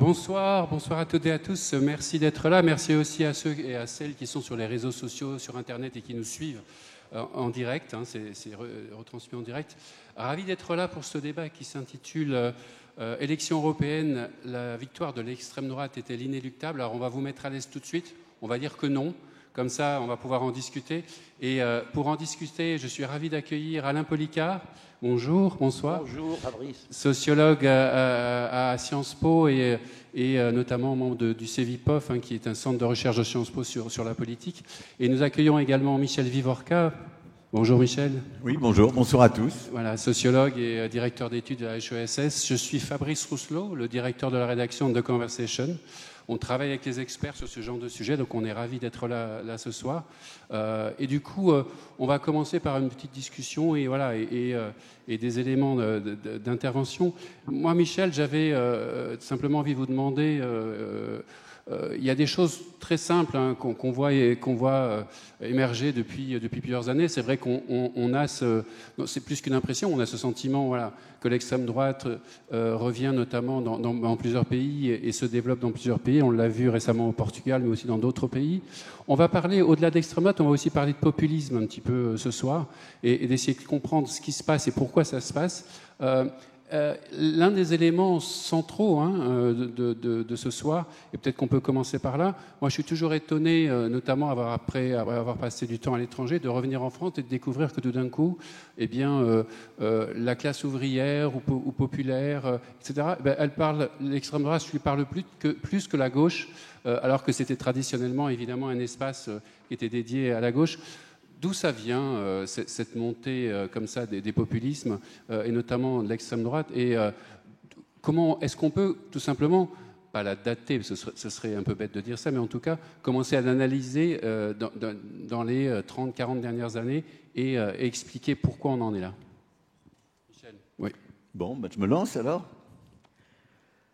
Bonsoir, bonsoir à toutes et à tous. Merci d'être là. Merci aussi à ceux et à celles qui sont sur les réseaux sociaux, sur Internet et qui nous suivent en direct. C'est retransmis en direct. Ravi d'être là pour ce débat qui s'intitule Élection européenne, la victoire de l'extrême droite est-elle inéluctable? Alors on va vous mettre à l'aise tout de suite. On va dire que non. Comme ça, on va pouvoir en discuter. Et pour en discuter, je suis ravi d'accueillir Alain Policard. Bonjour, bonsoir. Bonjour, Fabrice. Sociologue à Sciences Po et notamment membre du CEVIPOF, qui est un centre de recherche de Sciences Po sur la politique. Et nous accueillons également Michel Vivorca. Bonjour Michel. Oui, bonjour, bonsoir à tous. Voilà, sociologue et directeur d'études à la HESS. Je suis Fabrice Rousselot, le directeur de la rédaction de The Conversation. On travaille avec les experts sur ce genre de sujet, donc on est ravis d'être là ce soir. Et du coup, on va commencer par une petite discussion et des éléments d'intervention. Moi, Michel, j'avais simplement envie de vous demander... il y a des choses très simples qu'on voit émerger depuis plusieurs années. C'est vrai qu'on a c'est plus qu'une impression, on a ce sentiment que l'extrême droite revient notamment dans plusieurs pays et se développe dans plusieurs pays. On l'a vu récemment au Portugal, mais aussi dans d'autres pays. On va parler, au-delà d'extrême droite, on va aussi parler de populisme un petit peu ce soir et d'essayer de comprendre ce qui se passe et pourquoi ça se passe. L'un des éléments centraux de ce soir, et peut-être qu'on peut commencer par là, moi je suis toujours étonné, notamment après avoir passé du temps à l'étranger, de revenir en France et de découvrir que tout d'un coup, la classe ouvrière ou populaire, etc., l'extrême droite lui parle plus que la gauche, alors que c'était traditionnellement évidemment un espace qui était dédié à la gauche. D'où ça vient, cette montée comme ça des populismes, et notamment de l'extrême droite? Et comment est-ce qu'on peut tout simplement, pas la dater, parce que ce serait un peu bête de dire ça, mais en tout cas, commencer à l'analyser dans les 30-40 dernières années et expliquer pourquoi on en est là? Michel. Oui. Bon, je me lance alors.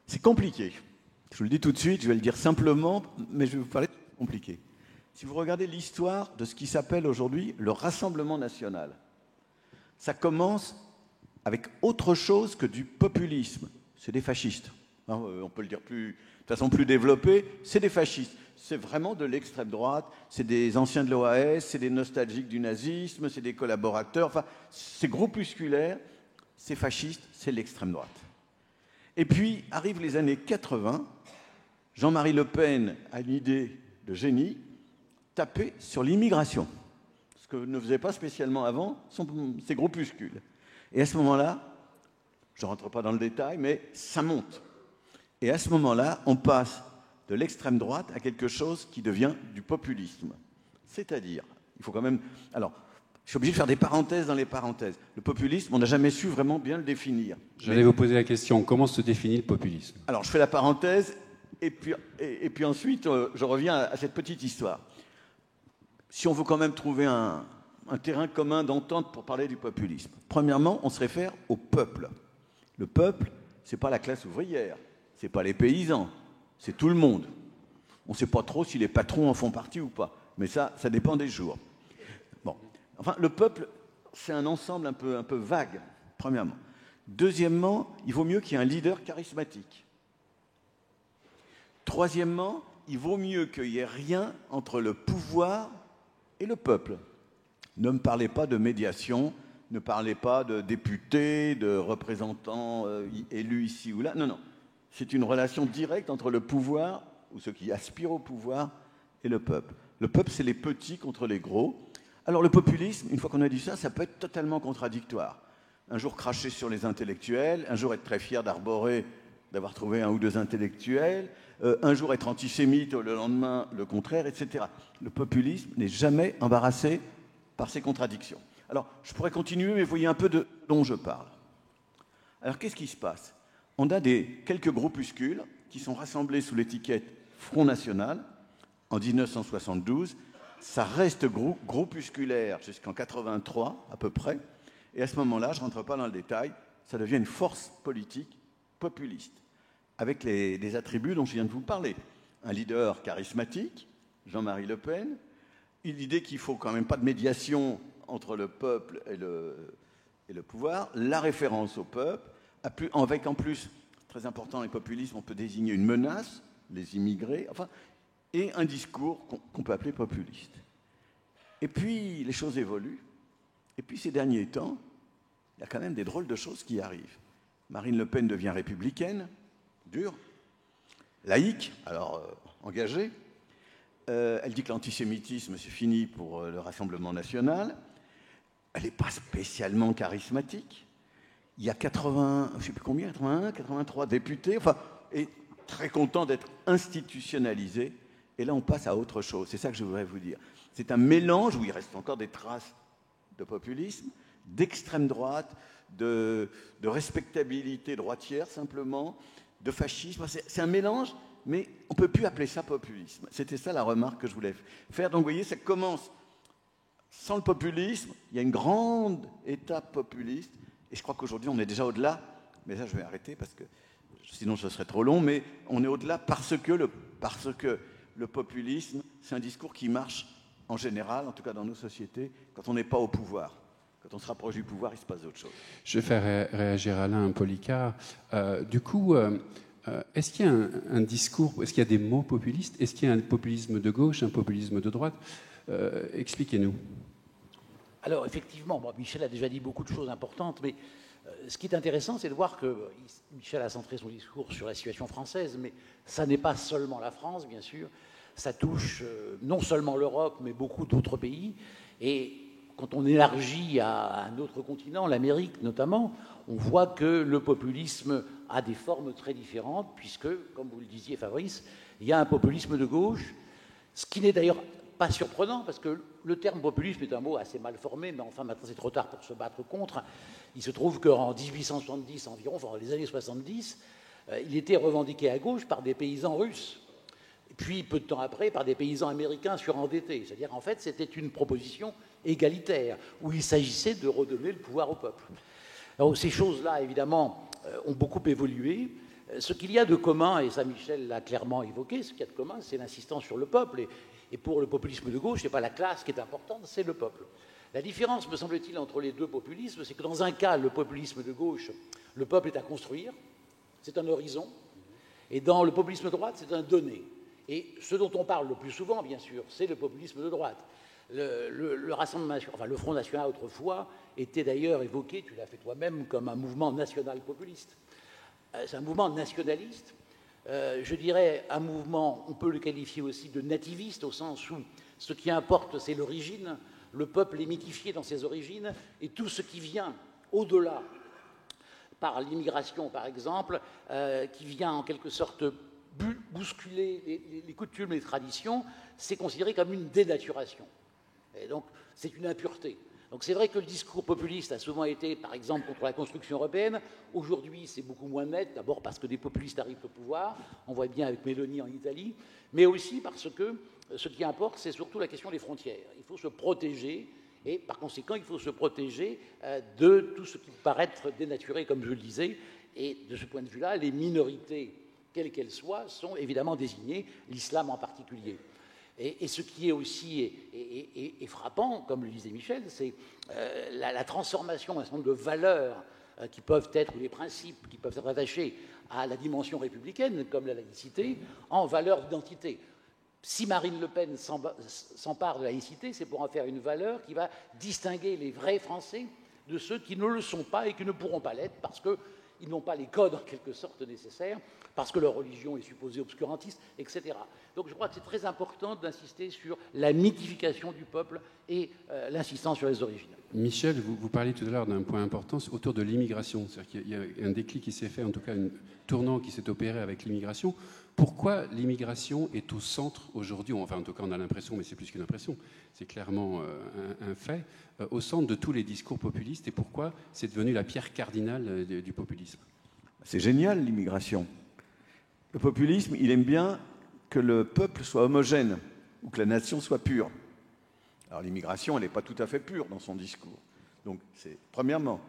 C'est compliqué. Je vous le dis tout de suite, je vais le dire simplement, mais je vais vous parler de compliqué. Si vous regardez l'histoire de ce qui s'appelle aujourd'hui le Rassemblement national, ça commence avec autre chose que du populisme. C'est des fascistes. On peut le dire de façon plus développée, c'est des fascistes. C'est vraiment de l'extrême droite, c'est des anciens de l'OAS, c'est des nostalgiques du nazisme, c'est des collaborateurs. Enfin, c'est groupusculaire, c'est fasciste, c'est l'extrême droite. Et puis, arrivent les années 80, Jean-Marie Le Pen a une idée de génie, taper sur l'immigration, ce que ne faisaient pas spécialement avant ces groupuscules. Et à ce moment-là, je ne rentre pas dans le détail, mais ça monte. Et à ce moment-là, on passe de l'extrême droite à quelque chose qui devient du populisme. C'est-à-dire, il faut quand même... Alors, je suis obligé de faire des parenthèses dans les parenthèses. Le populisme, on n'a jamais su vraiment bien le définir. J'allais vous poser la question, comment se définit le populisme? Alors, je fais la parenthèse, et puis ensuite, je reviens à cette petite histoire. Si on veut quand même trouver un terrain commun d'entente pour parler du populisme, premièrement, on se réfère au peuple. Le peuple, ce n'est pas la classe ouvrière, ce n'est pas les paysans, c'est tout le monde. On ne sait pas trop si les patrons en font partie ou pas, mais ça dépend des jours. Bon, enfin, le peuple, c'est un ensemble un peu vague, premièrement. Deuxièmement, il vaut mieux qu'il y ait un leader charismatique. Troisièmement, il vaut mieux qu'il n'y ait rien entre le pouvoir et le peuple. Ne me parlez pas de médiation, ne parlez pas de députés, de représentants élus ici ou là. Non. C'est une relation directe entre le pouvoir, ou ceux qui aspirent au pouvoir, et le peuple. Le peuple, c'est les petits contre les gros. Alors le populisme, une fois qu'on a dit ça, ça peut être totalement contradictoire. Un jour cracher sur les intellectuels, un jour être très fier d'avoir trouvé un ou deux intellectuels, un jour être antisémite, le lendemain le contraire, etc. Le populisme n'est jamais embarrassé par ces contradictions. Alors, je pourrais continuer, mais vous voyez un peu de dont je parle. Alors, qu'est-ce qui se passe? On a quelques groupuscules qui sont rassemblés sous l'étiquette Front National en 1972. Ça reste groupusculaire jusqu'en 83 à peu près. Et à ce moment-là, je ne rentre pas dans le détail, ça devient une force politique populiste, avec des attributs dont je viens de vous parler. Un leader charismatique, Jean-Marie Le Pen, l'idée qu'il ne faut quand même pas de médiation entre le peuple et le pouvoir, la référence au peuple, avec en plus très important, les populismes, on peut désigner une menace, les immigrés, enfin, et un discours qu'on peut appeler populiste. Et puis, les choses évoluent. Et puis, ces derniers temps, il y a quand même des drôles de choses qui arrivent. Marine Le Pen devient républicaine, dure, laïque, alors engagée. Elle dit que l'antisémitisme, c'est fini pour le Rassemblement national. Elle n'est pas spécialement charismatique. Il y a 80, je ne sais plus combien, 81, 83 députés, enfin, et très content d'être institutionnalisé. Et là, on passe à autre chose. C'est ça que je voudrais vous dire. C'est un mélange où il reste encore des traces de populisme, d'extrême droite, de respectabilité droitière simplement, de fascisme. C'est un mélange, mais on ne peut plus appeler ça populisme. C'était ça la remarque que je voulais faire. Donc vous voyez, ça commence sans le populisme. Il y a une grande étape populiste. Et je crois qu'aujourd'hui, on est déjà au-delà. Mais ça, je vais arrêter parce que sinon, ce serait trop long. Mais on est au-delà parce que le populisme, c'est un discours qui marche en général, en tout cas dans nos sociétés, quand on n'est pas au pouvoir. Quand on se rapproche du pouvoir, il se passe d'autres choses. Je vais faire réagir Alain Policard. Du coup, est-ce qu'il y a un discours, est-ce qu'il y a des mots populistes? Est-ce qu'il y a un populisme de gauche, un populisme de droite? Expliquez-nous. Alors, effectivement, bon, Michel a déjà dit beaucoup de choses importantes, mais ce qui est intéressant, c'est de voir que Michel a centré son discours sur la situation française, mais ça n'est pas seulement la France, bien sûr. Ça touche non seulement l'Europe, mais beaucoup d'autres pays. Et quand on élargit à un autre continent, l'Amérique notamment, on voit que le populisme a des formes très différentes, puisque, comme vous le disiez, Fabrice, il y a un populisme de gauche, ce qui n'est d'ailleurs pas surprenant, parce que le terme populisme est un mot assez mal formé, mais enfin maintenant c'est trop tard pour se battre contre. Il se trouve qu'en 1870 environ, enfin dans les années 70, il était revendiqué à gauche par des paysans russes, et puis peu de temps après par des paysans américains surendettés. C'est-à-dire en fait c'était une proposition égalitaire, où il s'agissait de redonner le pouvoir au peuple. Alors ces choses-là, évidemment, ont beaucoup évolué. Ce qu'il y a de commun, et ça Michel l'a clairement évoqué, ce qu'il y a de commun, c'est l'insistance sur le peuple. Et pour le populisme de gauche, ce n'est pas la classe qui est importante, c'est le peuple. La différence, me semble-t-il, entre les deux populismes, c'est que dans un cas, le populisme de gauche, le peuple est à construire, c'est un horizon, et dans le populisme de droite, c'est un donné. Et ce dont on parle le plus souvent, bien sûr, c'est le populisme de droite. Le Rassemblement, enfin le Front National autrefois était d'ailleurs évoqué, tu l'as fait toi-même, comme un mouvement national populiste. C'est un mouvement nationaliste. Je dirais un mouvement, on peut le qualifier aussi de nativiste, au sens où ce qui importe, c'est l'origine. Le peuple est mythifié dans ses origines, et tout ce qui vient au-delà, par l'immigration par exemple, qui vient en quelque sorte bousculer les coutumes, les traditions, c'est considéré comme une dénaturation. Et donc, c'est une impureté. Donc c'est vrai que le discours populiste a souvent été, par exemple, contre la construction européenne. Aujourd'hui, c'est beaucoup moins net, d'abord parce que des populistes arrivent au pouvoir, on voit bien avec Meloni en Italie, mais aussi parce que ce qui importe, c'est surtout la question des frontières. Il faut se protéger, et par conséquent, il faut se protéger de tout ce qui paraît être dénaturé, comme je le disais. Et de ce point de vue-là, les minorités, quelles qu'elles soient, sont évidemment désignées, l'islam en particulier. Et ce qui est aussi est frappant, comme le disait Michel, c'est la transformation d'un certain nombre de valeurs qui peuvent être, ou les principes qui peuvent être attachés à la dimension républicaine, comme la laïcité, en valeurs d'identité. Si Marine Le Pen s'empare de la laïcité, c'est pour en faire une valeur qui va distinguer les vrais Français de ceux qui ne le sont pas et qui ne pourront pas l'être parce qu'ils n'ont pas les codes en quelque sorte nécessaires, parce que leur religion est supposée obscurantiste, etc. Donc je crois que c'est très important d'insister sur la mythification du peuple et l'insistance sur les origines. Michel, vous parliez tout à l'heure d'un point important autour de l'immigration. C'est-à-dire qu'il y a un déclic qui s'est fait, en tout cas un tournant qui s'est opéré avec l'immigration. Pourquoi l'immigration est au centre aujourd'hui, enfin en tout cas on a l'impression, mais c'est plus qu'une impression, c'est clairement un fait, au centre de tous les discours populistes, et pourquoi c'est devenu la pierre cardinale du populisme? C'est génial l'immigration. Le populisme, il aime bien que le peuple soit homogène, ou que la nation soit pure. Alors l'immigration, elle n'est pas tout à fait pure dans son discours. Donc c'est premièrement.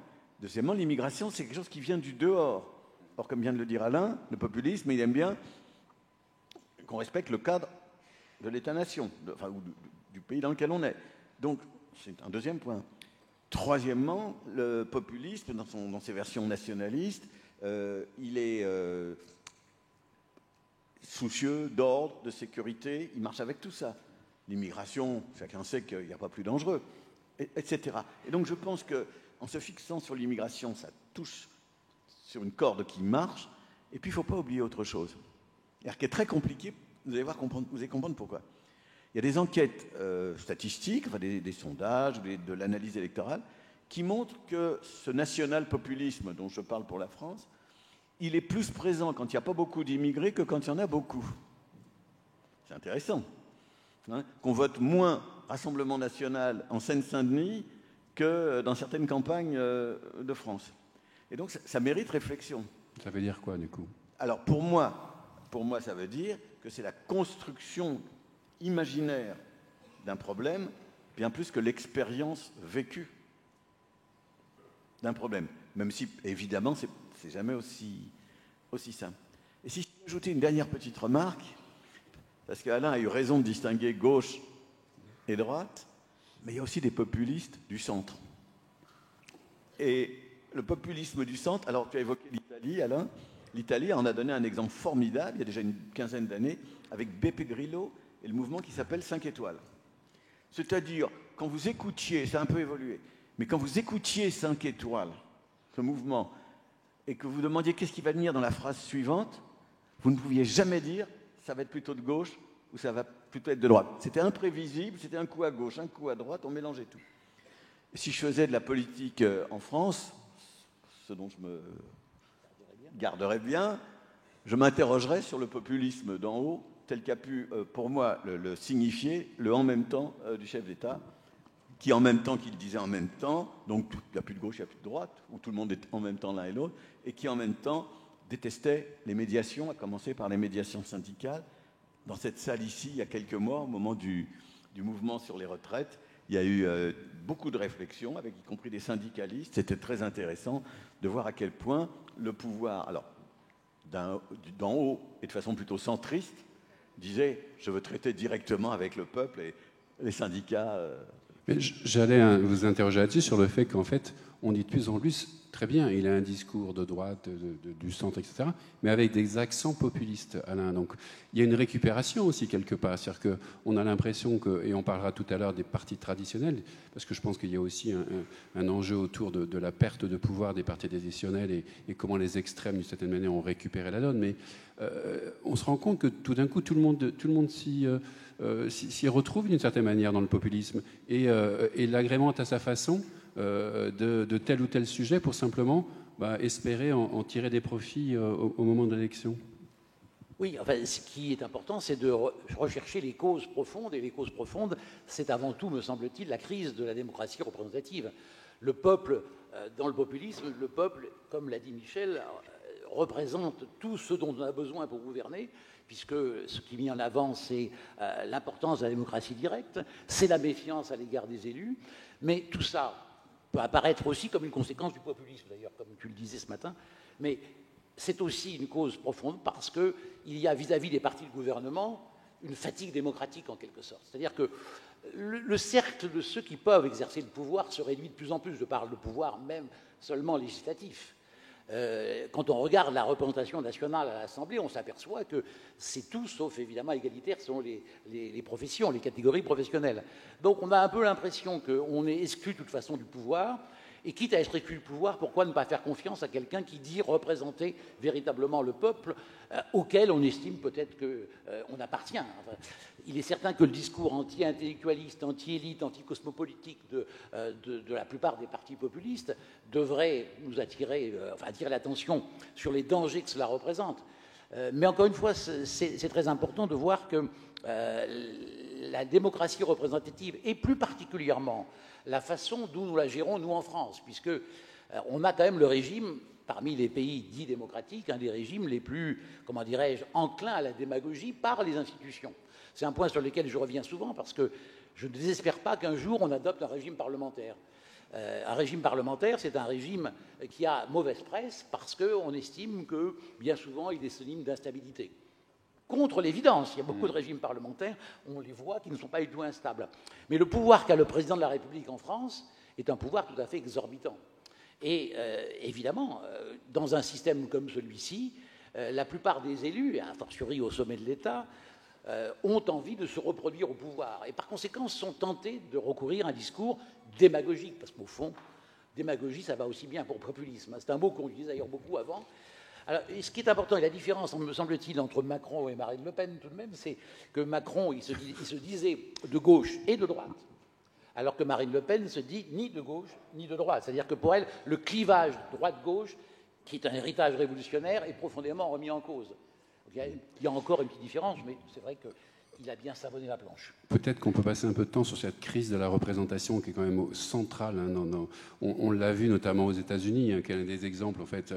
Deuxièmement, l'immigration, c'est quelque chose qui vient du dehors. Or, comme vient de le dire Alain, le populisme, il aime bien qu'on respecte le cadre de l'État-nation, ou du pays dans lequel on est. Donc, c'est un deuxième point. Troisièmement, le populisme, dans ses versions nationalistes, il est soucieux d'ordre, de sécurité, il marche avec tout ça. L'immigration, chacun sait qu'il n'y a pas plus dangereux, etc. Et donc je pense qu'en se fixant sur l'immigration, ça touche sur une corde qui marche, et puis il ne faut pas oublier autre chose. C'est-à-dire qui est très compliqué, vous allez comprendre pourquoi. Il y a des enquêtes statistiques, enfin des sondages, de l'analyse électorale, qui montrent que ce national-populisme dont je parle pour la France, il est plus présent quand il n'y a pas beaucoup d'immigrés que quand il y en a beaucoup. C'est intéressant. Hein, qu'on vote moins Rassemblement national en Seine-Saint-Denis que dans certaines campagnes de France. Et donc ça mérite réflexion. Ça veut dire quoi, du coup? Alors pour moi, ça veut dire que c'est la construction imaginaire d'un problème, bien plus que l'expérience vécue d'un problème. Même si, évidemment, c'est jamais aussi simple. Et si je peux ajouter une dernière petite remarque, parce qu'Alain a eu raison de distinguer gauche et droite, mais il y a aussi des populistes du centre. Et le populisme du centre, alors tu as évoqué l'Italie, Alain, l'Italie en a donné un exemple formidable, il y a déjà une quinzaine d'années, avec Beppe Grillo et le mouvement qui s'appelle 5 étoiles. C'est-à-dire, quand vous écoutiez, ça a un peu évolué, mais quand vous écoutiez 5 étoiles, ce mouvement, et que vous demandiez qu'est-ce qui va venir dans la phrase suivante, vous ne pouviez jamais dire ça va être plutôt de gauche ou ça va plutôt être de droite. C'était imprévisible, c'était un coup à gauche, un coup à droite, on mélangeait tout. Et si je faisais de la politique en France, ce dont je me garderais bien, je m'interrogerais sur le populisme d'en haut, tel qu'a pu, pour moi, le signifier le en même temps du chef d'État, qui en même temps qu'il disait en même temps, donc il n'y a plus de gauche, il n'y a plus de droite, où tout le monde est en même temps l'un et l'autre, et qui en même temps détestait les médiations, à commencer par les médiations syndicales. Dans cette salle ici, il y a quelques mois, au moment du mouvement sur les retraites, il y a eu beaucoup de réflexions, avec y compris des syndicalistes. C'était très intéressant de voir à quel point le pouvoir, alors d'en haut et de façon plutôt centriste, disait « je veux traiter directement avec le peuple » et les syndicats... Mais j'allais vous interroger là-dessus sur le fait qu'en fait, on dit de plus en plus, très bien, il a un discours de droite, du centre, etc., mais avec des accents populistes, Alain. Donc, il y a une récupération aussi quelque part. C'est-à-dire qu'on a l'impression que, et on parlera tout à l'heure des partis traditionnels, parce que je pense qu'il y a aussi un enjeu autour de la perte de pouvoir des partis traditionnels et comment les extrêmes, d'une certaine manière, ont récupéré la donne. Mais on se rend compte que tout d'un coup, tout le monde s'y retrouve d'une certaine manière dans le populisme et l'agrémente à sa façon de tel ou tel sujet pour simplement espérer en tirer des profits au moment de l'élection. Oui, enfin, ce qui est important, c'est de rechercher les causes profondes, et les causes profondes, c'est avant tout, me semble-t-il, la crise de la démocratie représentative. Le peuple, dans le populisme, le peuple, comme l'a dit Michel, représente tout ce dont on a besoin pour gouverner, puisque ce qui est mis en avant, c'est l'importance de la démocratie directe, c'est la méfiance à l'égard des élus, mais tout ça peut apparaître aussi comme une conséquence du populisme, d'ailleurs, comme tu le disais ce matin, mais c'est aussi une cause profonde parce qu'il y a vis-à-vis des partis de gouvernement une fatigue démocratique en quelque sorte. C'est-à-dire que le cercle de ceux qui peuvent exercer le pouvoir se réduit de plus en plus. Je parle de pouvoir même seulement législatif. Quand on regarde la représentation nationale à l'Assemblée, on s'aperçoit que c'est tout sauf évidemment égalitaire selon les professions, les catégories professionnelles. Donc on a un peu l'impression qu'on est exclu de toute façon du pouvoir, et quitte à être exclu du pouvoir, pourquoi ne pas faire confiance à quelqu'un qui dit représenter véritablement le peuple auquel on estime peut-être qu'on appartient. Enfin, il est certain que le discours anti-intellectualiste, anti-élite, anti-cosmopolitique de la plupart des partis populistes devrait nous attirer l'attention sur les dangers que cela représente. Mais encore une fois, c'est très important de voir que la démocratie représentative, et plus particulièrement la façon dont nous la gérons, nous, en France, puisque on a quand même le régime, parmi les pays dits démocratiques, un des régimes les plus, comment dirais-je, enclins à la démagogie par les institutions. C'est un point sur lequel je reviens souvent, parce que je ne désespère pas qu'un jour on adopte un régime parlementaire. Un régime parlementaire, c'est un régime qui a mauvaise presse, parce qu'on estime que, bien souvent, il est synonyme d'instabilité. Contre l'évidence, il y a beaucoup de régimes parlementaires, on les voit, qui ne sont pas du tout instables. Mais le pouvoir qu'a le président de la République en France est un pouvoir tout à fait exorbitant. Et évidemment, dans un système comme celui-ci, la plupart des élus, et a fortiori au sommet de l'État, ont envie de se reproduire au pouvoir et par conséquent sont tentés de recourir à un discours démagogique, parce qu'au fond, démagogie, ça va aussi bien pour populisme. C'est un mot qu'on utilise d'ailleurs beaucoup avant. Alors, ce qui est important, et la différence, me semble-t-il, entre Macron et Marine Le Pen, tout de même, c'est que Macron, il se disait de gauche et de droite, alors que Marine Le Pen se dit ni de gauche ni de droite. C'est-à-dire que pour elle, le clivage droite-gauche, qui est un héritage révolutionnaire, est profondément remis en cause. Il y a encore une petite différence, mais c'est vrai qu'il a bien savonné la planche. Peut-être qu'on peut passer un peu de temps sur cette crise de la représentation qui est quand même centrale. On l'a vu notamment aux États-Unis, qui est un des exemples en fait,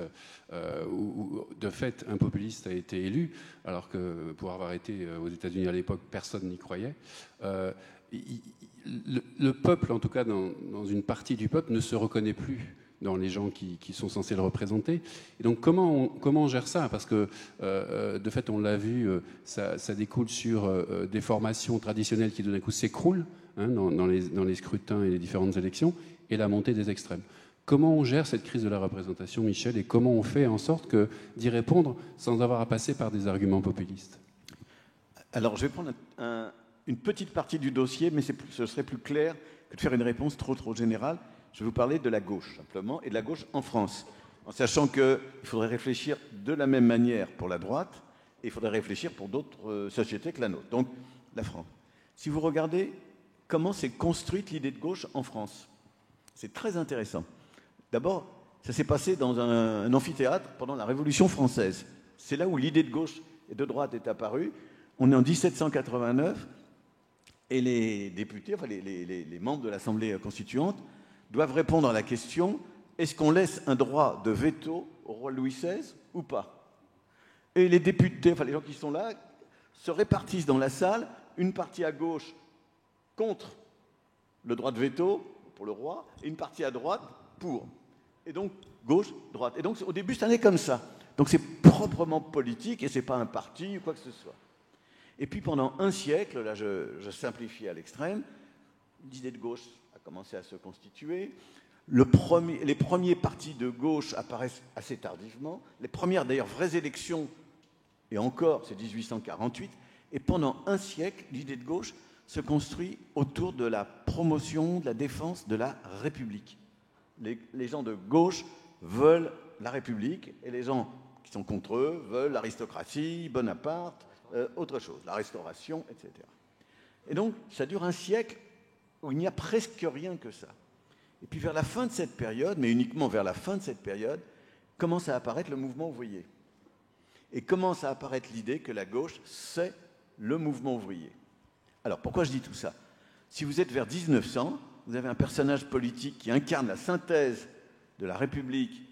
où de fait un populiste a été élu, alors que pour avoir été aux États-Unis à l'époque, personne n'y croyait. Le peuple, en tout cas dans une partie du peuple, ne se reconnaît plus dans les gens qui sont censés le représenter. Et donc comment on gère ça? Parce que de fait, on l'a vu, ça découle sur des formations traditionnelles qui d'un coup s'écroulent dans les scrutins et les différentes élections, et la montée des extrêmes. Comment on gère cette crise de la représentation, Michel, et comment on fait en sorte d'y répondre sans avoir à passer par des arguments populistes? Alors, je vais prendre une petite partie du dossier, mais ce serait plus clair que de faire une réponse trop générale. Je vais vous parler de la gauche, simplement, et de la gauche en France, en sachant qu'il faudrait réfléchir de la même manière pour la droite, et il faudrait réfléchir pour d'autres sociétés que la nôtre, donc la France. Si vous regardez comment s'est construite l'idée de gauche en France, c'est très intéressant. D'abord, ça s'est passé dans un amphithéâtre pendant la Révolution française. C'est là où l'idée de gauche et de droite est apparue. On est en 1789, et les députés, enfin les membres de l'Assemblée constituante, doivent répondre à la question: est-ce qu'on laisse un droit de veto au roi Louis XVI ou pas? Et les députés, enfin les gens qui sont là, se répartissent dans la salle, une partie à gauche contre le droit de veto pour le roi, et une partie à droite pour. Et donc, gauche, droite. Et donc, au début, ça n'est comme ça. Donc, c'est proprement politique, et c'est pas un parti ou quoi que ce soit. Et puis, pendant un siècle, là, je simplifie à l'extrême, l'idée de gauche a commencé à se constituer. Les premiers partis de gauche apparaissent assez tardivement. Les premières, d'ailleurs, vraies élections, et encore, c'est 1848. Et pendant un siècle, l'idée de gauche se construit autour de la promotion, de la défense de la République. Les gens de gauche veulent la République, et les gens qui sont contre eux veulent l'aristocratie, Bonaparte, autre chose, la Restauration, etc. Et donc, ça dure un siècle où il n'y a presque rien que ça. Et puis vers la fin de cette période, mais uniquement vers la fin de cette période, commence à apparaître le mouvement ouvrier. Et commence à apparaître l'idée que la gauche, c'est le mouvement ouvrier. Alors, pourquoi je dis tout ça? Si vous êtes vers 1900, vous avez un personnage politique qui incarne la synthèse de la République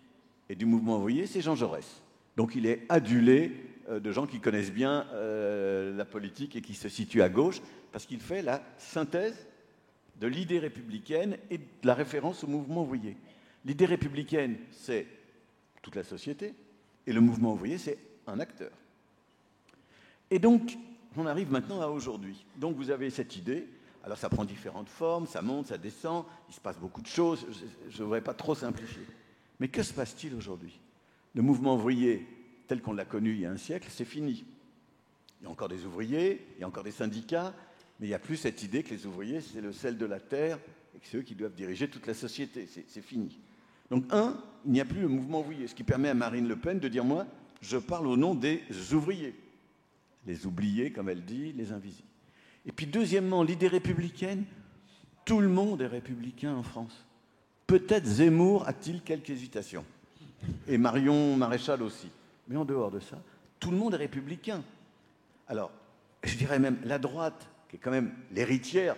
et du mouvement ouvrier, c'est Jean Jaurès. Donc il est adulé de gens qui connaissent bien la politique et qui se situent à gauche, parce qu'il fait la synthèse de l'idée républicaine et de la référence au mouvement ouvrier. L'idée républicaine, c'est toute la société, et le mouvement ouvrier, c'est un acteur. Et donc, on arrive maintenant à aujourd'hui. Donc vous avez cette idée, alors ça prend différentes formes, ça monte, ça descend, il se passe beaucoup de choses, je ne voudrais pas trop simplifier. Mais que se passe-t-il aujourd'hui? Le mouvement ouvrier, tel qu'on l'a connu il y a un siècle, c'est fini. Il y a encore des ouvriers, il y a encore des syndicats, mais il n'y a plus cette idée que les ouvriers, c'est le sel de la terre et que c'est eux qui doivent diriger toute la société. C'est fini. Donc, il n'y a plus le mouvement ouvrier, ce qui permet à Marine Le Pen de dire, moi, je parle au nom des ouvriers. Les oubliés, comme elle dit, les invisibles. Et puis, deuxièmement, l'idée républicaine, tout le monde est républicain en France. Peut-être Zemmour a-t-il quelques hésitations. Et Marion Maréchal aussi. Mais en dehors de ça, tout le monde est républicain. Alors, je dirais même la droite, qui est quand même l'héritière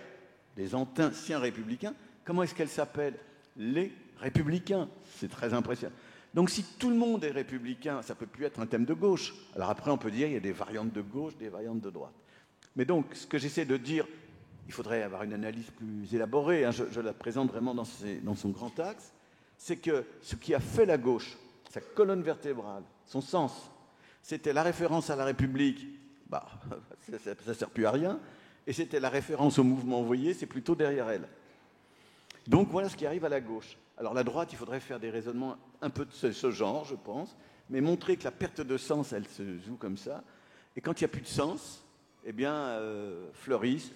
des anciens républicains, comment est-ce qu'elle s'appelle? Les républicains. C'est très impressionnant. Donc si tout le monde est républicain, ça ne peut plus être un thème de gauche. Alors après, on peut dire qu'il y a des variantes de gauche, des variantes de droite. Mais donc, ce que j'essaie de dire, il faudrait avoir une analyse plus élaborée, hein, je la présente vraiment dans son grand axe, c'est que ce qui a fait la gauche, sa colonne vertébrale, son sens, c'était la référence à la République, ça ne sert plus à rien, et c'était la référence au mouvement ouvrier, c'est plutôt derrière elle. Donc voilà ce qui arrive à la gauche. Alors la droite, il faudrait faire des raisonnements un peu de ce genre, je pense, mais montrer que la perte de sens, elle se joue comme ça. Et quand il n'y a plus de sens, eh bien, fleurissent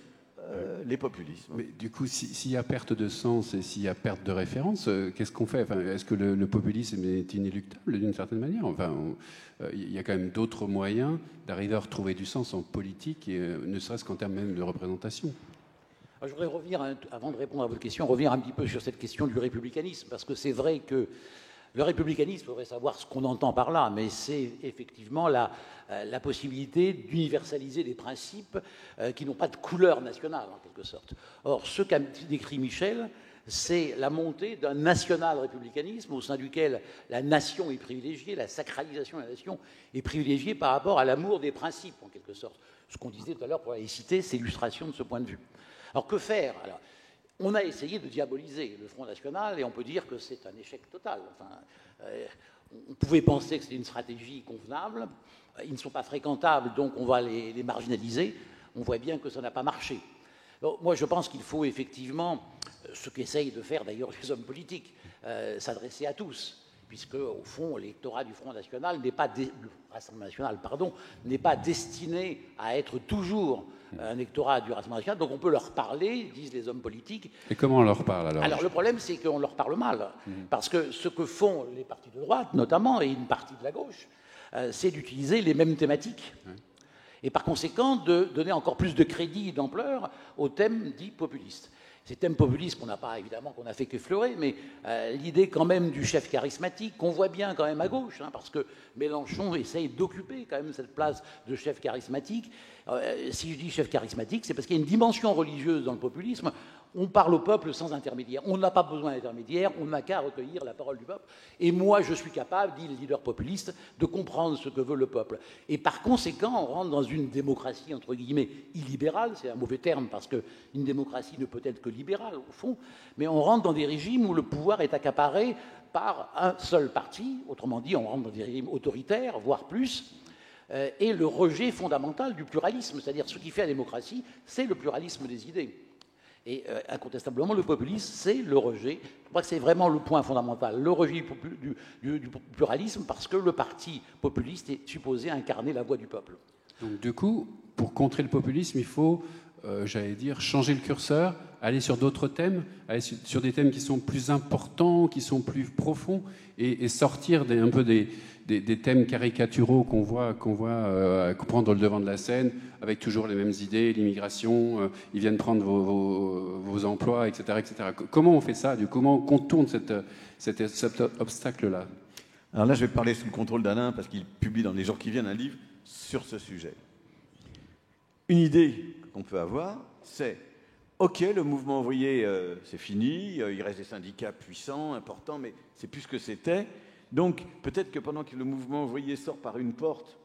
les populismes. Mais du coup, s'il y a perte de sens et s'il y a perte de référence, qu'est-ce qu'on fait? Enfin, est-ce que le populisme est inéluctable d'une certaine manière? Enfin, il y a quand même d'autres moyens d'arriver à retrouver du sens en politique, et ne serait-ce qu'en termes même de représentation. Alors, je voudrais revenir, avant de répondre à votre question, revenir un petit peu sur cette question du républicanisme, parce que c'est vrai que le républicanisme, il faudrait savoir ce qu'on entend par là, mais c'est effectivement la possibilité d'universaliser des principes qui n'ont pas de couleur nationale, en quelque sorte. Or, ce qu'a décrit Michel, c'est la montée d'un national-républicanisme au sein duquel la nation est privilégiée, la sacralisation de la nation est privilégiée par rapport à l'amour des principes, en quelque sorte. Ce qu'on disait tout à l'heure pour la laïcité, c'est l'illustration de ce point de vue. Alors, que faire? Alors, on a essayé de diaboliser le Front National et on peut dire que c'est un échec total. Enfin, on pouvait penser que c'était une stratégie convenable. Ils ne sont pas fréquentables, donc on va les marginaliser. On voit bien que ça n'a pas marché. Donc, moi, je pense qu'il faut effectivement, ce qu'essayent de faire d'ailleurs les hommes politiques, s'adresser à tous, puisque au fond, l'électorat du Front National n'est pas, le Rassemblement National, pardon, n'est pas destiné à être toujours un électorat du Rassemblement National. Donc on peut leur parler, disent les hommes politiques. Et comment on leur parle alors? Alors le problème, c'est qu'on leur parle mal, parce que ce que font les partis de droite, notamment, et une partie de la gauche, c'est d'utiliser les mêmes thématiques. Et par conséquent, de donner encore plus de crédit et d'ampleur aux thèmes dits populistes. Ces thèmes populistes qu'on n'a pas, évidemment, qu'on n'a fait qu'effleurer, mais l'idée quand même du chef charismatique, qu'on voit bien quand même à gauche, hein, parce que Mélenchon essaye d'occuper quand même cette place de chef charismatique. Si je dis chef charismatique, c'est parce qu'il y a une dimension religieuse dans le populisme. On parle au peuple sans intermédiaire. On n'a pas besoin d'intermédiaire, on n'a qu'à recueillir la parole du peuple. Et moi, je suis capable, dit le leader populiste, de comprendre ce que veut le peuple. Et par conséquent, on rentre dans une démocratie, entre guillemets, illibérale. C'est un mauvais terme, parce qu'une démocratie ne peut être que libérale, au fond. Mais on rentre dans des régimes où le pouvoir est accaparé par un seul parti. Autrement dit, on rentre dans des régimes autoritaires, voire plus. Et le rejet fondamental du pluralisme. C'est-à-dire, ce qui fait la démocratie, c'est le pluralisme des idées. Et incontestablement, le populisme, c'est le rejet. Je crois que c'est vraiment le point fondamental, le rejet du pluralisme, parce que le parti populiste est supposé incarner la voix du peuple. Donc du coup, pour contrer le populisme, il faut, j'allais dire, changer le curseur, aller sur d'autres thèmes, aller sur des thèmes qui sont plus importants, qui sont plus profonds, et sortir un peu des thèmes caricaturaux qu'on voit prendre le devant de la scène, avec toujours les mêmes idées, l'immigration, ils viennent prendre vos emplois, etc., etc. Comment on fait ça? Comment on contourne cet obstacle-là? Alors là, je vais parler sous le contrôle d'Alain, parce qu'il publie dans les jours qui viennent un livre sur ce sujet. Une idée qu'on peut avoir, c'est OK, le mouvement ouvrier, c'est fini, il reste des syndicats puissants, importants, mais c'est plus ce que c'était. Donc, peut-être que pendant que le mouvement ouvrier sort par une porte,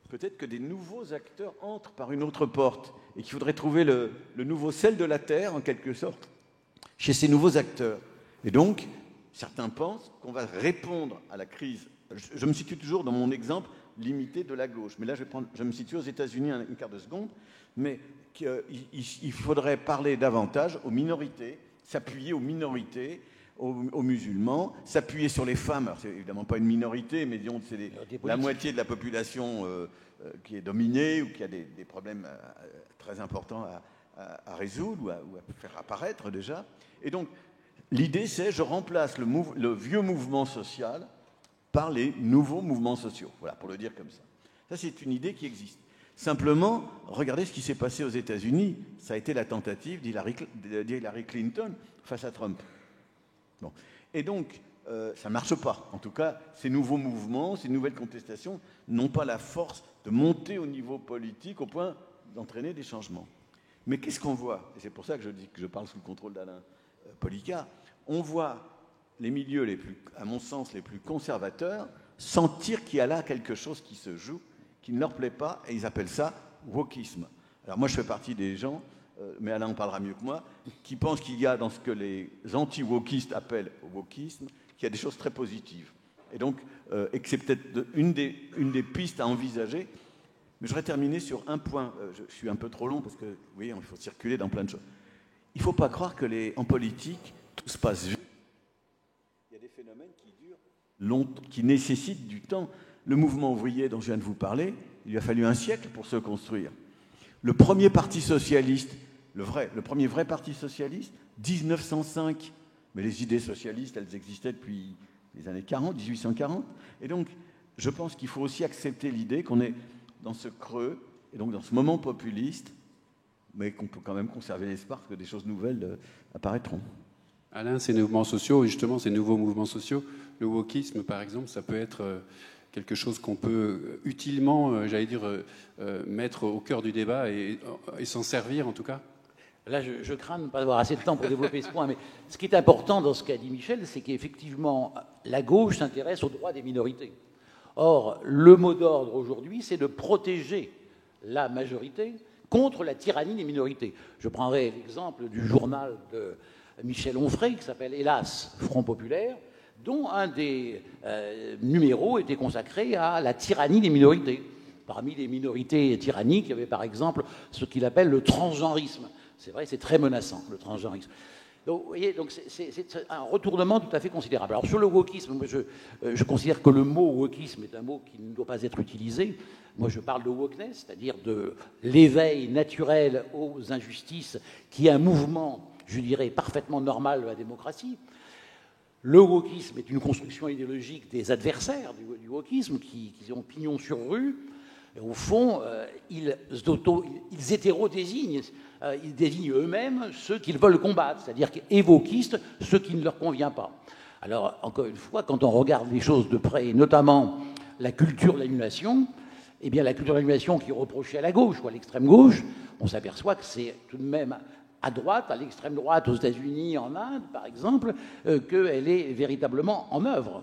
peut-être que des nouveaux acteurs entrent par une autre porte et qu'il faudrait trouver le nouveau sel de la terre, en quelque sorte, chez ces nouveaux acteurs. Et donc, certains pensent qu'on va répondre à la crise. Je me situe toujours dans mon exemple limité de la gauche. Mais là, je me situe aux États-Unis un quart de seconde. Mais il faudrait parler davantage aux minorités, s'appuyer aux minorités, aux musulmans, s'appuyer sur les femmes. Alors, c'est évidemment pas une minorité, mais disons que c'est la moitié de la population qui est dominée ou qui a des problèmes très importants à résoudre ou à faire apparaître déjà. Et donc, l'idée, c'est je remplace le vieux mouvement social par les nouveaux mouvements sociaux. Voilà, pour le dire comme ça. Ça, c'est une idée qui existe. Simplement, regardez ce qui s'est passé aux États-Unis. Ça a été la tentative d'Hillary Clinton face à Trump. Bon. Et donc, ça ne marche pas. En tout cas, ces nouveaux mouvements, ces nouvelles contestations n'ont pas la force de monter au niveau politique au point d'entraîner des changements. Mais qu'est-ce qu'on voit? Et c'est pour ça que je dis que je parle sous le contrôle d'Alain Policar. On voit les milieux à mon sens, les plus conservateurs sentir qu'il y a là quelque chose qui se joue, qui ne leur plaît pas, et ils appellent ça wokisme. Alors moi, je fais partie des gens, mais Alain en parlera mieux que moi, qui pensent qu'il y a dans ce que les anti-wokistes appellent wokisme, qu'il y a des choses très positives. Et donc, et que c'est peut-être une des pistes à envisager. Mais je voudrais terminer sur un point. Je suis un peu trop long parce que, oui, il faut circuler dans plein de choses. Il ne faut pas croire que en politique, tout se passe vite. qui nécessitent du temps. Le mouvement ouvrier dont je viens de vous parler, il lui a fallu un siècle pour se construire. Le premier parti socialiste, le premier vrai parti socialiste, 1905. Mais les idées socialistes, elles existaient depuis les années 40, 1840. Et donc, je pense qu'il faut aussi accepter l'idée qu'on est dans ce creux, et donc dans ce moment populiste, mais qu'on peut quand même conserver l'espoir que des choses nouvelles apparaîtront. Alain, ces mouvements sociaux, justement, ces nouveaux mouvements sociaux, le wokisme, par exemple, ça peut être quelque chose qu'on peut utilement, j'allais dire, mettre au cœur du débat et s'en servir, en tout cas. Là, je crains de ne pas avoir assez de temps pour développer ce point, mais ce qui est important dans ce qu'a dit Michel, c'est qu'effectivement, la gauche s'intéresse aux droits des minorités. Or, le mot d'ordre aujourd'hui, c'est de protéger la majorité contre la tyrannie des minorités. Je prendrai l'exemple du journal de Michel Onfray, qui s'appelle, hélas, Front Populaire, dont un des numéros était consacré à la tyrannie des minorités. Parmi les minorités tyranniques, il y avait par exemple ce qu'il appelle le transgenrisme. C'est vrai, c'est très menaçant, le transgenrisme. Donc, vous voyez, donc c'est un retournement tout à fait considérable. Alors, sur le wokisme, moi, je considère que le mot wokisme est un mot qui ne doit pas être utilisé. Moi, je parle de wokeness, c'est-à-dire de l'éveil naturel aux injustices, qui est un mouvement, je dirais, parfaitement normal de la démocratie. Le wokisme est une construction idéologique des adversaires du wokisme qui ont pignon sur rue. Et au fond, ils hétérodésignent. Ils désignent eux-mêmes ceux qu'ils veulent combattre, c'est-à-dire évoquistes, ceux qui ne leur convient pas. Alors, encore une fois, quand on regarde les choses de près, et notamment la culture de l'annulation, eh bien, la culture de l'annulation qui est reprochée à la gauche ou à l'extrême gauche, on s'aperçoit que c'est tout de même à droite, à l'extrême droite, aux États-Unis, en Inde, par exemple, qu'elle est véritablement en œuvre.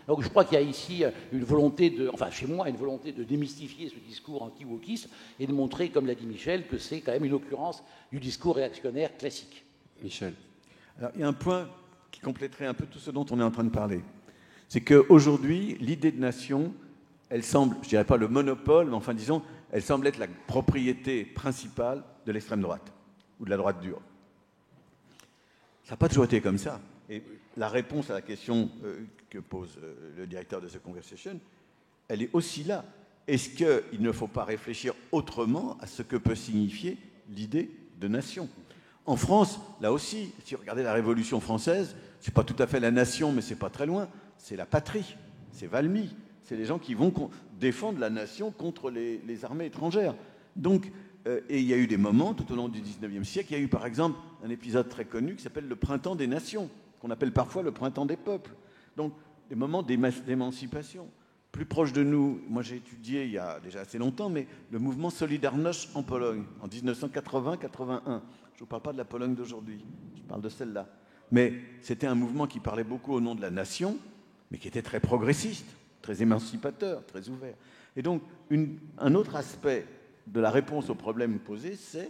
Donc je crois qu'il y a ici une volonté chez moi, une volonté de démystifier ce discours anti-wokiste et de montrer, comme l'a dit Michel, que c'est quand même une occurrence du discours réactionnaire classique. Michel. Alors, il y a un point qui compléterait un peu tout ce dont on est en train de parler. C'est qu'aujourd'hui, l'idée de nation, elle semble, je ne dirais pas le monopole, mais enfin disons, elle semble être la propriété principale de l'extrême droite ou de la droite dure. Ça n'a pas toujours été comme ça. Et la réponse à la question que pose le directeur de The Conversation, elle est aussi là. Est-ce qu'il ne faut pas réfléchir autrement à ce que peut signifier l'idée de nation? En France, là aussi, si vous regardez la Révolution française, c'est pas tout à fait la nation, mais c'est pas très loin. C'est la patrie, c'est Valmy. C'est les gens qui vont défendre la nation contre les armées étrangères. Donc, et il y a eu des moments, tout au long du XIXe siècle, il y a eu par exemple un épisode très connu qui s'appelle le Printemps des Nations, qu'on appelle parfois le Printemps des peuples. Donc, des moments d'émancipation. Plus proche de nous, moi j'ai étudié il y a déjà assez longtemps, mais le mouvement Solidarność en Pologne, en 1980-81. Je ne vous parle pas de la Pologne d'aujourd'hui, je parle de celle-là. Mais c'était un mouvement qui parlait beaucoup au nom de la nation, mais qui était très progressiste, très émancipateur, très ouvert. Et donc, un autre aspect de la réponse aux problèmes posés, c'est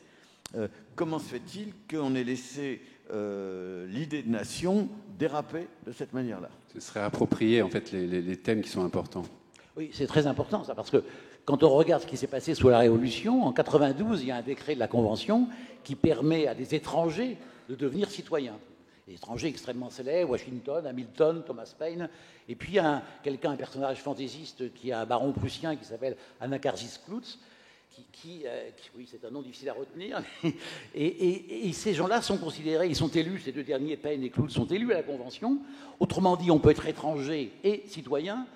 comment se fait-il qu'on ait laissé l'idée de nation déraper de cette manière-là? Ce serait approprier, en fait, les thèmes qui sont importants. Oui, c'est très important, ça, parce que quand on regarde ce qui s'est passé sous la Révolution, en 92, il y a un décret de la Convention qui permet à des étrangers de devenir citoyens. Des étrangers extrêmement célèbres, Washington, Hamilton, Thomas Paine, et puis un personnage fantaisiste qui est un baron prussien qui s'appelle Anacharsis Cloots, oui, c'est un nom difficile à retenir, et ces gens-là sont considérés, ils sont élus, ces deux derniers, Paine et Cloots, sont élus à la Convention. Autrement dit, on peut être étranger et citoyen.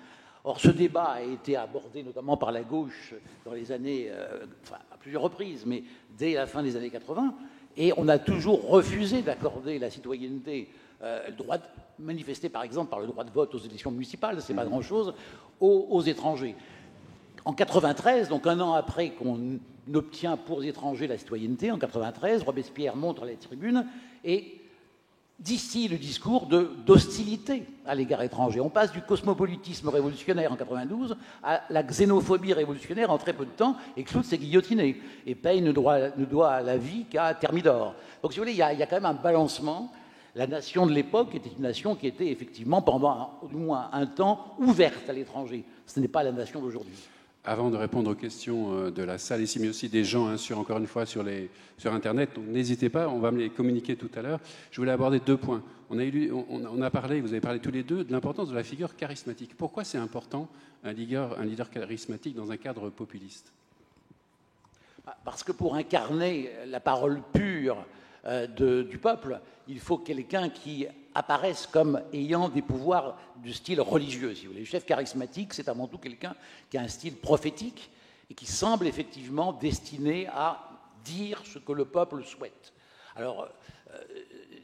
Or, ce débat a été abordé notamment par la gauche dans les années, à plusieurs reprises, mais dès la fin des années 80, et on a toujours refusé d'accorder la citoyenneté, le droit manifesté par exemple par le droit de vote aux élections municipales, c'est pas grand-chose, aux étrangers. En 93, donc un an après qu'on obtient pour les étrangers la citoyenneté, en 93, Robespierre monte à la tribune et distille le discours d'hostilité à l'égard étranger. On passe du cosmopolitisme révolutionnaire en 92 à la xénophobie révolutionnaire en très peu de temps, et Cloots s'est guillotiné. Et Paine ne doit la vie qu'à Thermidor. Donc, si vous voulez, il y a quand même un balancement. La nation de l'époque était une nation qui était effectivement, pendant au moins un temps, ouverte à l'étranger. Ce n'est pas la nation d'aujourd'hui. Avant de répondre aux questions de la salle ici, mais aussi des gens, hein, encore une fois, sur Internet, donc n'hésitez pas, on va me les communiquer tout à l'heure. Je voulais aborder 2 points. On a parlé, vous avez parlé tous les deux, de l'importance de la figure charismatique. Pourquoi c'est important un leader charismatique dans un cadre populiste? Parce que pour incarner la parole pure du peuple, il faut quelqu'un qui apparaissent comme ayant des pouvoirs du style religieux, si vous voulez. Le chef charismatique, c'est avant tout quelqu'un qui a un style prophétique et qui semble effectivement destiné à dire ce que le peuple souhaite. Alors,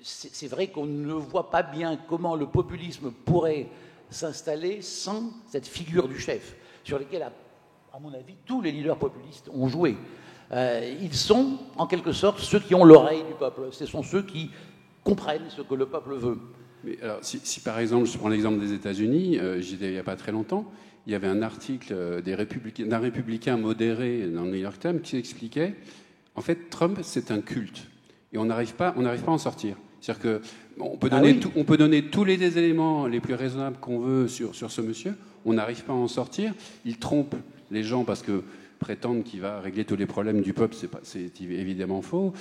c'est vrai qu'on ne voit pas bien comment le populisme pourrait s'installer sans cette figure du chef, sur laquelle, à mon avis, tous les leaders populistes ont joué. Ils sont, en quelque sorte, ceux qui ont l'oreille du peuple. Ce sont ceux qui comprennent ce que le peuple veut. Mais alors, si par exemple, je prends l'exemple des États-Unis, j'y étais il n'y a pas très longtemps, il y avait un article d'un républicain modéré dans le New York Times qui expliquait, en fait, Trump, c'est un culte. Et on n'arrive pas à en sortir. C'est-à-dire qu'on peut donner tous les éléments les plus raisonnables qu'on veut sur ce monsieur, on n'arrive pas à en sortir. Il trompe les gens parce que prétendre qu'il va régler tous les problèmes du peuple, c'est évidemment faux.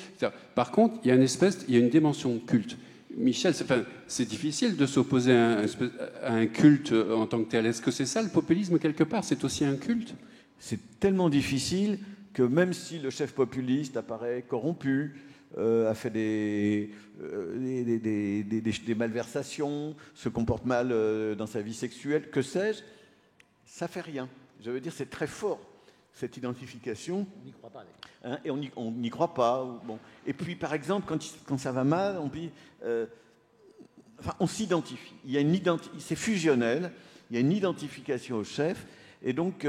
Par contre, il y a une dimension de culte. Michel, c'est difficile de s'opposer à un culte en tant que tel. Est-ce que c'est ça le populisme quelque part? C'est aussi un culte? C'est tellement difficile que même si le chef populiste apparaît corrompu, a fait des malversations, se comporte mal dans sa vie sexuelle, que sais-je, ça fait rien. Je veux dire, c'est très fort, cette identification. On n'y croit pas. Hein, et on n'y croit pas. Bon. Et puis, par exemple, quand ça va mal, on s'identifie. C'est fusionnel, il y a une identification au chef, et donc...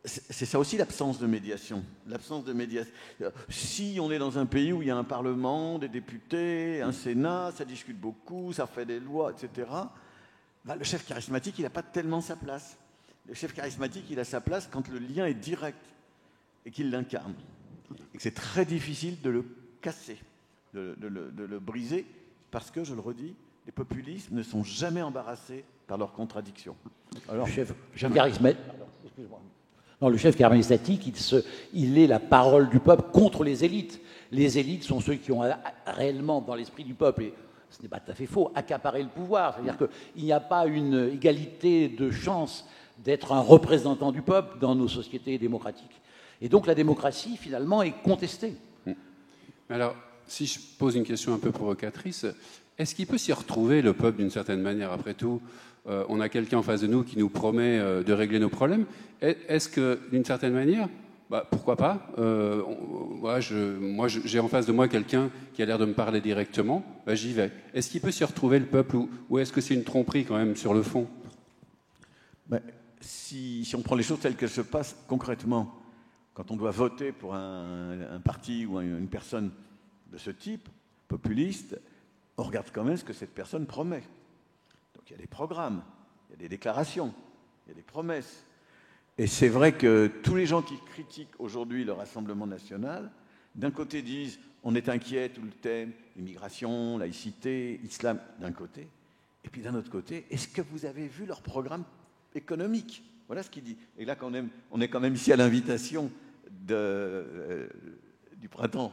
c'est ça aussi l'absence de médiation. L'absence de médiation. Si on est dans un pays où il y a un parlement, des députés, un sénat, ça discute beaucoup, ça fait des lois, etc., le chef charismatique, il n'a pas tellement sa place. Le chef charismatique, il a sa place quand le lien est direct et qu'il l'incarne. Et que c'est très difficile de le casser, de le briser, parce que, je le redis, les populistes ne sont jamais embarrassés par leurs contradictions. Alors, le chef charismatique... Excuse-moi. Non, le chef charismatique, il est la parole du peuple contre les élites. Les élites sont ceux qui ont réellement, dans l'esprit du peuple, et ce n'est pas tout à fait faux, accaparé le pouvoir. C'est-à-dire qu'il n'y a pas une égalité de chance d'être un représentant du peuple dans nos sociétés démocratiques. Et donc la démocratie, finalement, est contestée. Alors, si je pose une question un peu provocatrice, est-ce qu'il peut s'y retrouver, le peuple, d'une certaine manière, après tout? On a quelqu'un en face de nous qui nous promet de régler nos problèmes. Est-ce que, d'une certaine manière, pourquoi pas, j'ai en face de moi quelqu'un qui a l'air de me parler directement, j'y vais. Est-ce qu'il peut s'y retrouver, le peuple, ou est-ce que c'est une tromperie quand même sur le fond? Si on prend les choses telles qu'elles se passent concrètement, quand on doit voter pour un parti ou une personne de ce type, populiste, on regarde quand même ce que cette personne promet. Donc il y a des programmes, il y a des déclarations, il y a des promesses. Et c'est vrai que tous les gens qui critiquent aujourd'hui le Rassemblement national, d'un côté disent on est inquiet tout le thème, immigration, laïcité, islam, d'un côté, et puis d'un autre côté, est-ce que vous avez vu leur programme économique? Voilà ce qu'il dit. Et là, on est quand même ici à l'invitation du printemps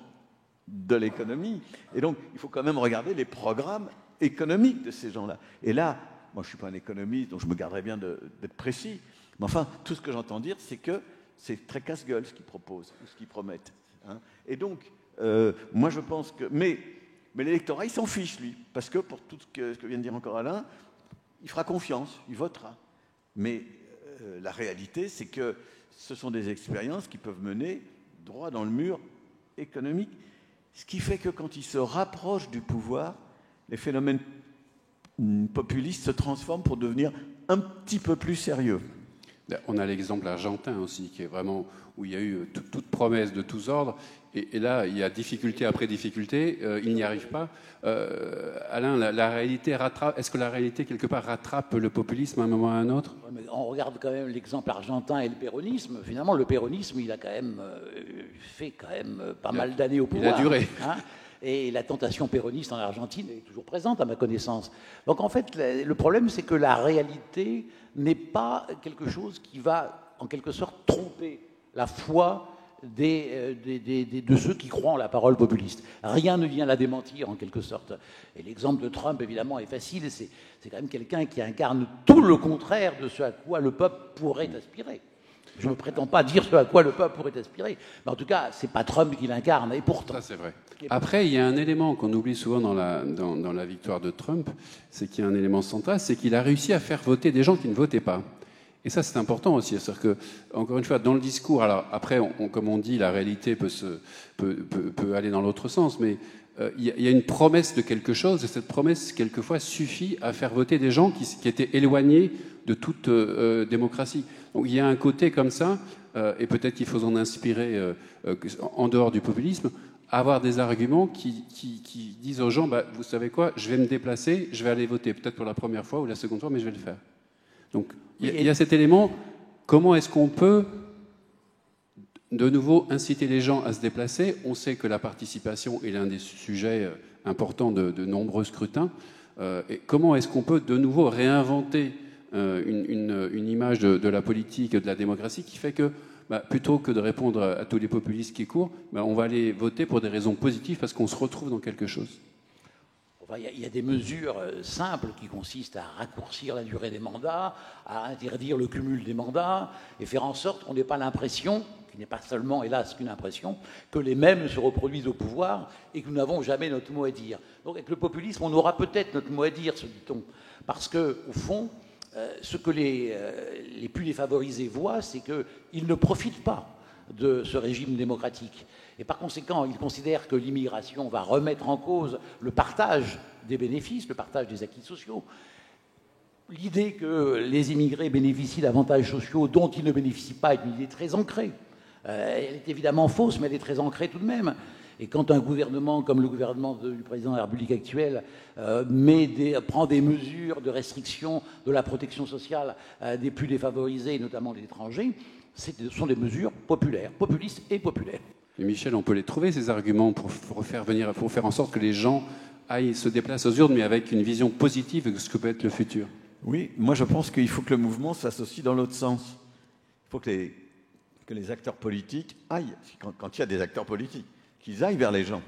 de l'économie. Et donc, il faut quand même regarder les programmes économiques de ces gens-là. Et là, moi, je ne suis pas un économiste, donc je me garderai bien d'être précis. Mais enfin, tout ce que j'entends dire, c'est que c'est très casse-gueule ce qu'ils proposent, ou ce qu'ils promettent. Hein. Et donc, moi, je pense que... Mais l'électorat, il s'en fiche, lui. Parce que, pour tout ce que vient de dire encore Alain, il fera confiance, il votera. Mais la réalité, c'est que ce sont des expériences qui peuvent mener droit dans le mur économique. Ce qui fait que quand ils se rapprochent du pouvoir, les phénomènes populistes se transforment pour devenir un petit peu plus sérieux. On a l'exemple argentin aussi, qui est vraiment où il y a eu toute promesse de tous ordres, et là, il y a difficulté après difficulté, il n'y arrive pas. Alain, la réalité rattrape. Est-ce que la réalité, quelque part, rattrape le populisme à un moment ou à un autre? On regarde quand même l'exemple argentin et le péronisme. Finalement, le péronisme, il a quand même fait pas mal d'années au pouvoir. Il a duré. Hein, et la tentation péroniste en Argentine est toujours présente, à ma connaissance. Donc, en fait, le problème, c'est que la réalité n'est pas quelque chose qui va en quelque sorte tromper la foi de ceux qui croient en la parole populiste. Rien ne vient la démentir, en quelque sorte. Et l'exemple de Trump, évidemment, est facile. C'est quand même quelqu'un qui incarne tout le contraire de ce à quoi le peuple pourrait aspirer. Je ne prétends pas dire ce à quoi le peuple pourrait aspirer. Mais en tout cas, ce n'est pas Trump qui l'incarne. Et pourtant... Ça, c'est vrai. Après, il y a un élément qu'on oublie souvent dans la victoire de Trump, c'est qu'il y a un élément central, c'est qu'il a réussi à faire voter des gens qui ne votaient pas. Et ça, c'est important aussi. C'est-à-dire que, encore une fois, dans le discours, alors après, comme on dit, la réalité peut aller dans l'autre sens, mais il y a une promesse de quelque chose, et cette promesse, quelquefois, suffit à faire voter des gens qui étaient éloignés de toute démocratie. Donc il y a un côté comme ça, et peut-être qu'il faut en inspirer en dehors du populisme, avoir des arguments qui disent aux gens, vous savez quoi, je vais me déplacer, je vais aller voter, peut-être pour la première fois ou la seconde fois, mais je vais le faire. Donc il y a cet élément, comment est-ce qu'on peut de nouveau inciter les gens à se déplacer? On sait que la participation est l'un des sujets importants de nombreux scrutins. Et comment est-ce qu'on peut de nouveau réinventer une image de la politique et de la démocratie qui fait que plutôt que de répondre à tous les populistes qui courent, on va aller voter pour des raisons positives parce qu'on se retrouve dans quelque chose. Il y a des mesures simples qui consistent à raccourcir la durée des mandats, à interdire le cumul des mandats et faire en sorte qu'on n'ait pas l'impression, qui n'est pas seulement, hélas, qu'une impression, que les mêmes se reproduisent au pouvoir et que nous n'avons jamais notre mot à dire. Donc avec le populisme, on aura peut-être notre mot à dire, se dit-on, parce qu'au fond, ce que les plus défavorisés voient, c'est qu'ils ne profitent pas de ce régime démocratique. Et par conséquent, ils considèrent que l'immigration va remettre en cause le partage des bénéfices, le partage des acquis sociaux. L'idée que les immigrés bénéficient d'avantages sociaux dont ils ne bénéficient pas est une idée très ancrée. Elle est évidemment fausse, mais elle est très ancrée tout de même. Et quand un gouvernement comme le gouvernement du président de la République actuelle prend des mesures de restriction de la protection sociale des plus défavorisés, notamment des étrangers, ce sont des mesures populaires, populistes et populaires. Et Michel, on peut les trouver, ces arguments, pour faire en sorte que les gens se déplacent aux urnes, mais avec une vision positive de ce que peut être le futur. Oui, moi je pense qu'il faut que le mouvement s'associe dans l'autre sens. Il faut que les acteurs politiques aillent, quand il y a des acteurs politiques, qu'ils aillent vers les gens.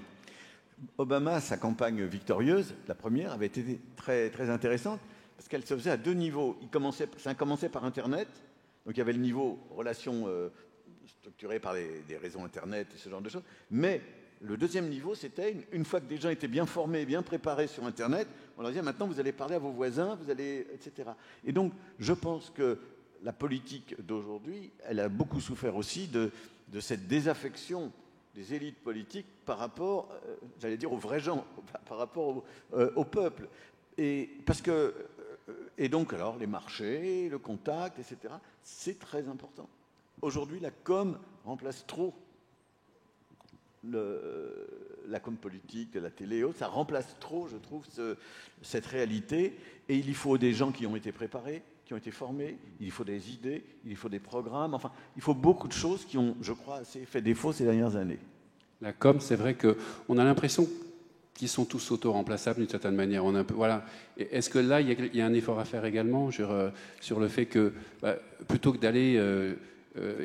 Obama, sa campagne victorieuse, la première, avait été très, très intéressante, parce qu'elle se faisait à deux niveaux. Ça a commencé par Internet, donc il y avait le niveau relations structurées par des réseaux Internet et ce genre de choses, mais le deuxième niveau, c'était une fois que des gens étaient bien formés, bien préparés sur Internet, on leur disait maintenant vous allez parler à vos voisins, vous allez, etc. Et donc je pense que la politique d'aujourd'hui, elle a beaucoup souffert aussi de cette désaffection des élites politiques par rapport, j'allais dire, aux vrais gens, par rapport au peuple. Et donc, alors, les marchés, le contact, etc., c'est très important. Aujourd'hui, la com remplace trop la com politique de la télé, ça remplace trop, je trouve, cette réalité. Et il y faut des gens qui ont été préparés, qui ont été formés, il faut des idées, il faut des programmes, enfin, il faut beaucoup de choses qui ont, je crois, assez fait défaut ces dernières années. La com, c'est vrai qu'on a l'impression qu'ils sont tous auto-remplaçables d'une certaine manière. Voilà. Est-ce que là, il y a un effort à faire également sur le fait que, plutôt que d'aller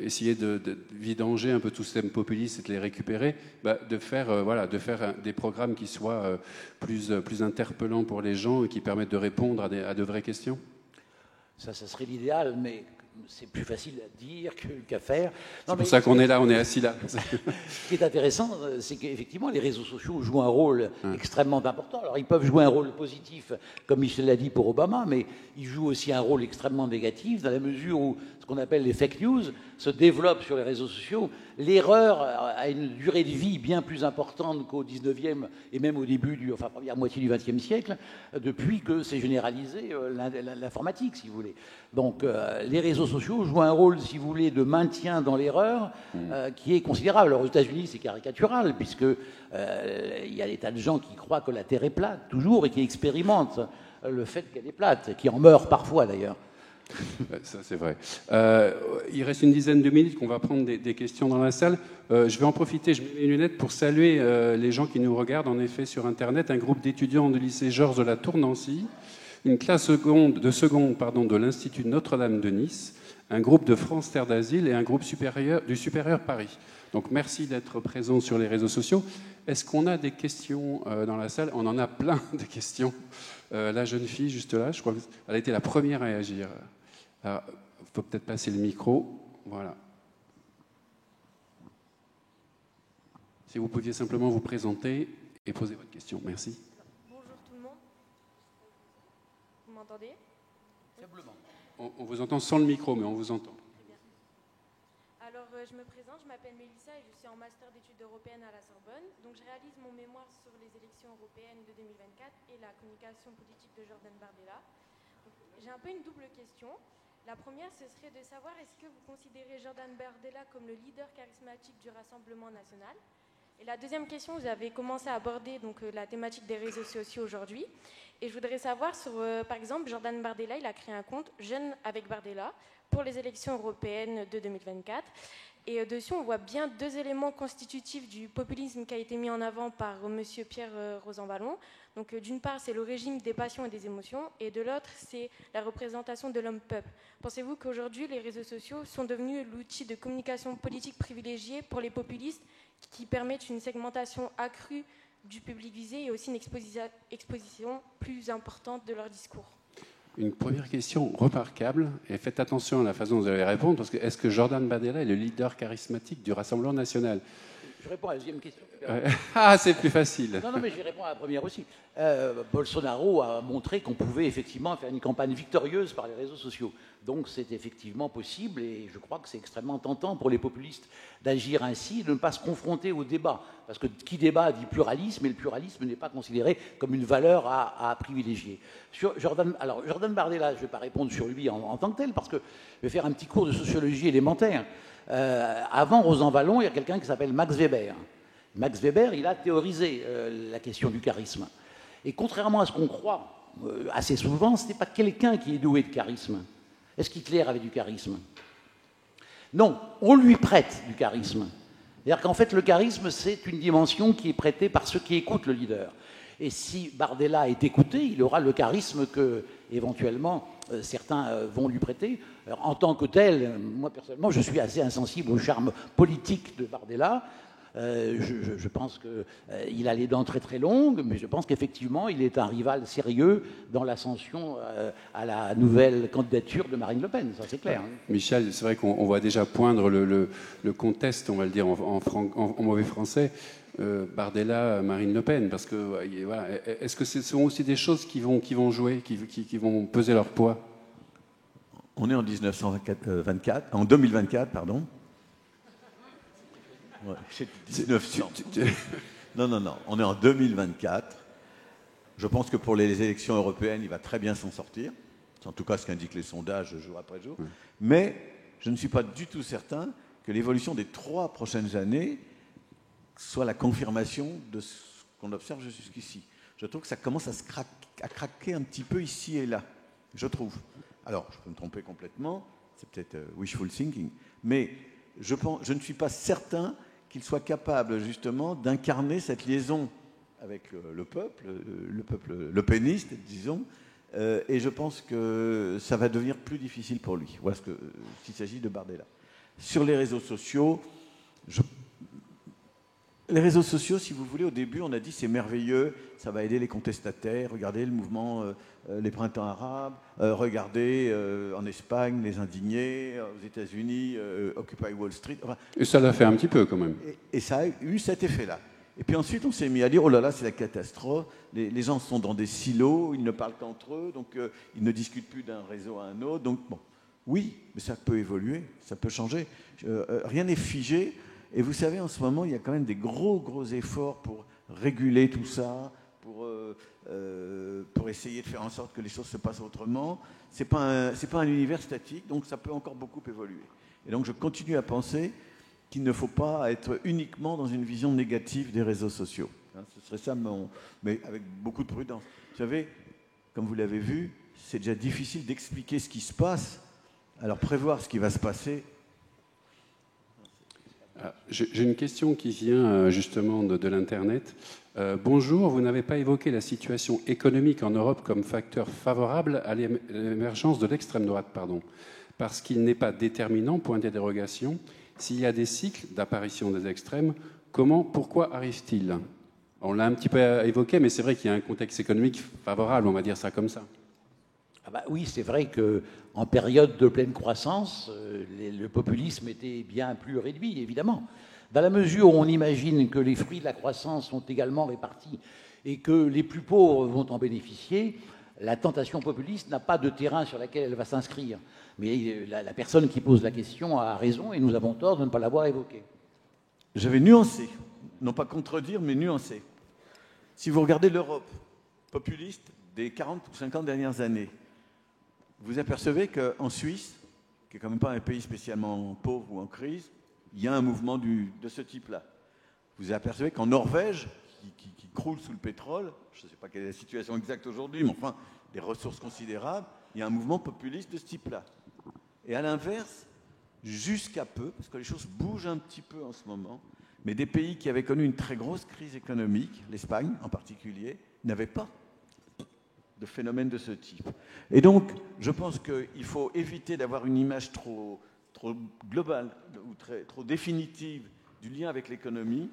essayer de vidanger un peu tout ce système populiste et de les récupérer, de faire des programmes qui soient plus interpellants pour les gens et qui permettent de répondre à de vraies questions? Ça serait l'idéal, mais c'est plus facile à dire qu'à faire. C'est pour ça qu'on est là, on est assis là. Ce qui est intéressant, c'est qu'effectivement, les réseaux sociaux jouent un rôle extrêmement important. Alors, ils peuvent jouer un rôle positif, comme Michel l'a dit pour Obama, mais ils jouent aussi un rôle extrêmement négatif, dans la mesure où ce qu'on appelle les fake news se développent sur les réseaux sociaux. L'erreur a une durée de vie bien plus importante qu'au 19e et même au début première moitié du 20e siècle, depuis que c'est généralisé l'informatique, si vous voulez. Donc, les réseaux sociaux jouent un rôle, si vous voulez, de maintien dans l'erreur qui est considérable. Alors, aux États-Unis, c'est caricatural, puisque il y a des tas de gens qui croient que la Terre est plate, toujours, et qui expérimentent le fait qu'elle est plate, qui en meurent parfois, d'ailleurs. Ça, c'est vrai. Il reste une dizaine de minutes qu'on va prendre des questions dans la salle. Je vais en profiter, je mets mes lunettes pour saluer les gens qui nous regardent, en effet, sur Internet. Un groupe d'étudiants du lycée Georges de la Tour Nancy, une classe de seconde de l'Institut Notre-Dame de Nice, un groupe de France Terre d'Asile et un groupe du Supérieur Paris. Donc merci d'être présents sur les réseaux sociaux. Est-ce qu'on a des questions dans la salle? On en a plein de questions. La jeune fille juste là, je crois qu'elle a été la première à réagir. Il faut peut-être passer le micro. Voilà. Si vous pouviez simplement vous présenter et poser votre question. Merci. Bonjour tout le monde. Vous m'entendez? Faiblement. On vous entend sans le micro, mais on vous entend. Très bien. Alors, je me présente, je m'appelle Mélissa et je suis en master d'études européennes à la Sorbonne. Donc, je réalise mon mémoire sur les élections européennes de 2024 et la communication politique de Jordan Bardella. J'ai un peu une double question. La première, ce serait de savoir est-ce que vous considérez Jordan Bardella comme le leader charismatique du Rassemblement national? Et la deuxième question, vous avez commencé à aborder donc, la thématique des réseaux sociaux aujourd'hui. Et je voudrais savoir, par exemple, Jordan Bardella, il a créé un compte Jeunes avec Bardella pour les élections européennes de 2024. Et dessus, on voit bien deux éléments constitutifs du populisme qui a été mis en avant par M. Pierre Rosanvallon. Donc, d'une part, c'est le régime des passions et des émotions, et de l'autre, c'est la représentation de l'homme-peuple. Pensez-vous qu'aujourd'hui, les réseaux sociaux sont devenus l'outil de communication politique privilégié pour les populistes qui permettent une segmentation accrue du public visé et aussi une exposition plus importante de leur discours? Une première question remarquable, et faites attention à la façon dont vous allez répondre, parce que est-ce que Jordan Bardella est le leader charismatique du Rassemblement national? Je réponds à la deuxième question. Ah, c'est plus facile. Non, mais je vais répondre à la première aussi. Bolsonaro a montré qu'on pouvait effectivement faire une campagne victorieuse par les réseaux sociaux. Donc c'est effectivement possible et je crois que c'est extrêmement tentant pour les populistes d'agir ainsi, de ne pas se confronter au débat. Parce que qui débat dit pluralisme et le pluralisme n'est pas considéré comme une valeur à privilégier. Jordan Bardella, je ne vais pas répondre sur lui en tant que tel parce que je vais faire un petit cours de sociologie élémentaire. Avant Rosanvallon, il y a quelqu'un qui s'appelle Max Weber. Max Weber, il a théorisé la question du charisme. Et contrairement à ce qu'on croit assez souvent, ce n'est pas quelqu'un qui est doué de charisme. Est-ce qu'Hitler avait du charisme? Non, on lui prête du charisme. C'est-à-dire qu'en fait, le charisme, c'est une dimension qui est prêtée par ceux qui écoutent le leader. Et si Bardella est écouté, il aura le charisme que, éventuellement, certains vont lui prêter. Alors, en tant que tel, moi, personnellement, je suis assez insensible au charme politique de Bardella. Je pense qu'il a les dents très très longues, mais je pense qu'effectivement, il est un rival sérieux dans l'ascension à la nouvelle candidature de Marine Le Pen, ça c'est clair. Hein. Michel, c'est vrai qu'on voit déjà poindre le contest, on va le dire en mauvais français, Bardella, Marine Le Pen, parce que voilà, est-ce que ce sont aussi des choses qui vont jouer, qui vont peser leur poids? On est en 2024, pardon. Ouais, c'est 1900. Non, on est en 2024. Je pense que pour les élections européennes, il va très bien s'en sortir. C'est en tout cas ce qu'indiquent les sondages jour après jour. Oui. Mais je ne suis pas du tout certain que l'évolution des 3 prochaines années soit la confirmation de ce qu'on observe jusqu'ici. Je trouve que ça commence à craquer un petit peu ici et là, je trouve. Alors, je peux me tromper complètement, c'est peut-être wishful thinking, mais je ne suis pas certain qu'il soit capable justement d'incarner cette liaison avec le peuple lepéniste, disons, et je pense que ça va devenir plus difficile pour lui. Voilà s'il s'agit de Bardella. Sur les réseaux sociaux, les réseaux sociaux, si vous voulez, au début, on a dit c'est merveilleux, ça va aider les contestataires, regardez le mouvement, les printemps arabes, regardez en Espagne, les indignés, aux États-Unis, Occupy Wall Street. Enfin, et ça l'a fait un petit peu quand même. Et ça a eu cet effet-là. Et puis ensuite, on s'est mis à dire, oh là là, c'est la catastrophe, les gens sont dans des silos, ils ne parlent qu'entre eux, donc ils ne discutent plus d'un réseau à un autre. Donc bon, oui, mais ça peut évoluer, ça peut changer. Rien n'est figé. Et vous savez, en ce moment, il y a quand même des gros efforts pour réguler tout ça, pour essayer de faire en sorte que les choses se passent autrement. C'est pas un univers statique, donc ça peut encore beaucoup évoluer. Et donc je continue à penser qu'il ne faut pas être uniquement dans une vision négative des réseaux sociaux. Ce serait ça, mais avec beaucoup de prudence. Vous savez, comme vous l'avez vu, c'est déjà difficile d'expliquer ce qui se passe. Alors prévoir ce qui va se passer... J'ai une question qui vient justement de l'Internet. Bonjour, vous n'avez pas évoqué la situation économique en Europe comme facteur favorable à l'émergence de l'extrême droite, pardon. parce qu'il n'est pas déterminant, point d'interrogation. S'il y a des cycles d'apparition des extrêmes, pourquoi arrive-t-il? On l'a un petit peu évoqué, mais c'est vrai qu'il y a un contexte économique favorable, on va dire ça comme ça. Ah bah oui, c'est vrai qu'en période de pleine croissance, le populisme était bien plus réduit, évidemment. Dans la mesure où on imagine que les fruits de la croissance sont également répartis et que les plus pauvres vont en bénéficier, la tentation populiste n'a pas de terrain sur lequel elle va s'inscrire. Mais la personne qui pose la question a raison et nous avons tort de ne pas l'avoir évoquée. Je vais nuancer, non pas contredire, mais nuancer. Si vous regardez l'Europe populiste des 40 ou 50 dernières années, vous apercevez qu'en Suisse, qui n'est quand même pas un pays spécialement pauvre ou en crise, il y a un mouvement de ce type-là. Vous apercevez qu'en Norvège, qui croule sous le pétrole, je ne sais pas quelle est la situation exacte aujourd'hui, mais enfin, des ressources considérables, il y a un mouvement populiste de ce type-là. Et à l'inverse, jusqu'à peu, parce que les choses bougent un petit peu en ce moment, mais des pays qui avaient connu une très grosse crise économique, l'Espagne en particulier, n'avaient pas de phénomène de ce type. Et donc, je pense qu'il faut éviter d'avoir une image trop globale ou trop définitive du lien avec l'économie,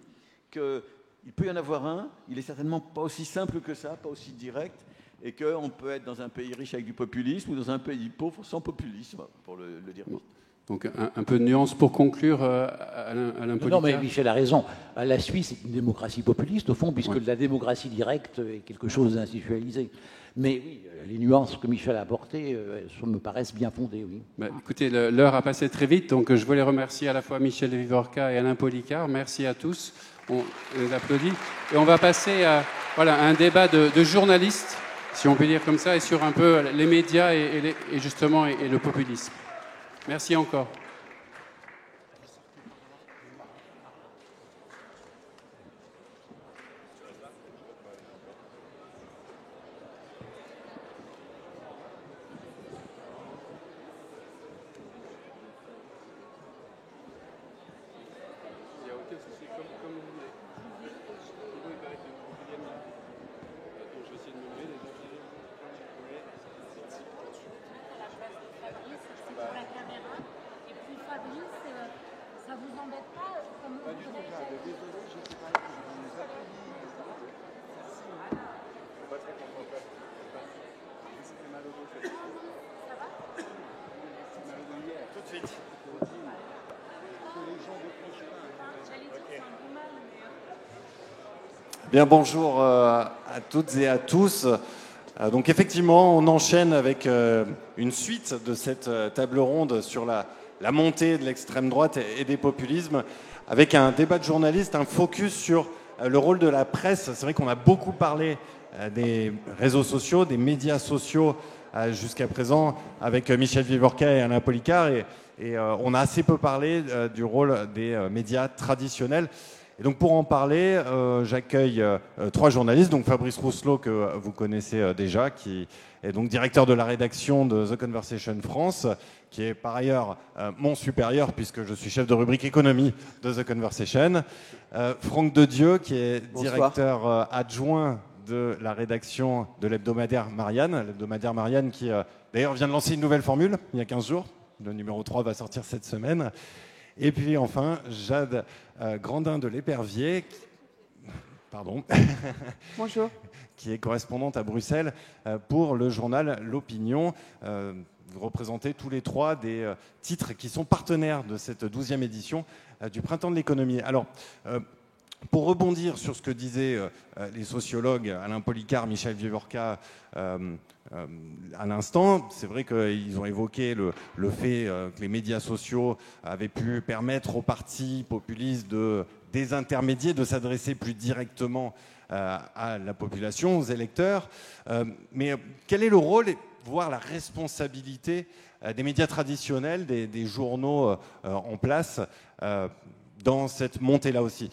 qu'il peut y en avoir un, il n'est certainement pas aussi simple que ça, pas aussi direct, et qu'on peut être dans un pays riche avec du populisme ou dans un pays pauvre sans populisme, pour le dire vite. Donc un peu de nuance pour conclure, Alain Policar. Non, mais Michel a raison. La Suisse est une démocratie populiste, au fond, puisque la démocratie directe est quelque chose d'institutionnalisé. Mais oui, les nuances que Michel a apportées me paraissent bien fondées, oui. Bah, écoutez, l'heure a passé très vite, donc je voulais remercier à la fois Michel Vivorca et Alain Policar. Merci à tous. On les applaudit. Et on va passer à un débat de journalistes, si on peut dire comme ça, et sur un peu les médias et le populisme. Merci encore. Bien, bonjour à toutes et à tous. Donc effectivement, on enchaîne avec une suite de cette table ronde sur la montée de l'extrême droite et des populismes, avec un débat de journalistes, un focus sur le rôle de la presse. C'est vrai qu'on a beaucoup parlé des réseaux sociaux, des médias sociaux jusqu'à présent, avec Michel Vivorca et Alain Policar, et on a assez peu parlé du rôle des médias traditionnels. Et donc pour en parler, j'accueille trois journalistes, donc Fabrice Rousselot, que vous connaissez déjà, qui est donc directeur de la rédaction de The Conversation France, qui est par ailleurs mon supérieur, puisque je suis chef de rubrique économie de The Conversation. Franck Dedieu, qui est directeur adjoint de la rédaction de l'hebdomadaire Marianne, qui d'ailleurs vient de lancer une nouvelle formule il y a 15 jours. Le numéro 3 va sortir cette semaine. Et puis enfin, Jade Grandin de l'Épervier, Bonjour. qui est correspondante à Bruxelles pour le journal L'Opinion. Vous représentez tous les trois des titres qui sont partenaires de cette 12e édition du Printemps de l'économie. Alors, pour rebondir sur ce que disaient les sociologues Alain Policar, Michel Vivorca à l'instant, c'est vrai qu'ils ont évoqué le fait que les médias sociaux avaient pu permettre aux partis populistes de désintermédier, de s'adresser plus directement à la population, aux électeurs. Mais quel est le rôle, voire la responsabilité des médias traditionnels, des journaux en place dans cette montée-là aussi?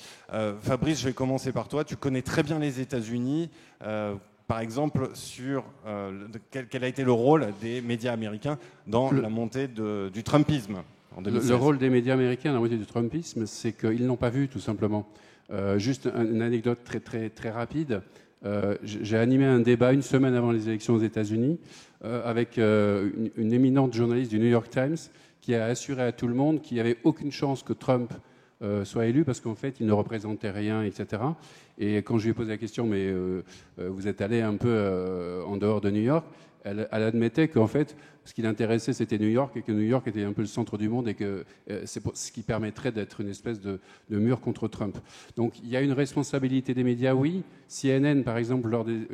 Fabrice, je vais commencer par toi. Tu connais très bien les États-Unis. Par exemple, sur quel a été le rôle des médias américains dans la montée du Trumpisme en 2016. Le rôle des médias américains dans la montée du Trumpisme, c'est qu'ils ne l'ont pas vu, tout simplement. Juste une anecdote très, très, très rapide. J'ai animé un débat une semaine avant les élections aux États-Unis avec une éminente journaliste du New York Times qui a assuré à tout le monde qu'il n'y avait aucune chance que Trump soit élu parce qu'en fait, il ne représentait rien, etc. Et quand je lui ai posé la question, mais vous êtes allé un peu en dehors de New York, elle admettait qu'en fait, ce qui l'intéressait, c'était New York, et que New York était un peu le centre du monde, et que c'est ce qui permettrait d'être une espèce de mur contre Trump. Donc il y a une responsabilité des médias, oui. CNN, par exemple, lors des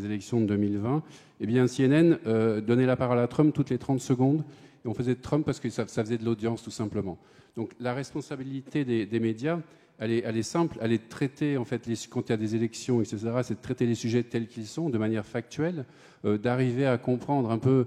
élections de 2020, eh bien CNN donnait la parole à Trump toutes les 30 secondes, et on faisait de Trump parce que ça faisait de l'audience, tout simplement. Donc la responsabilité des médias, elle est simple, elle est de traiter, en fait, quand il y a des élections, etc., c'est de traiter les sujets tels qu'ils sont, de manière factuelle, d'arriver à comprendre un peu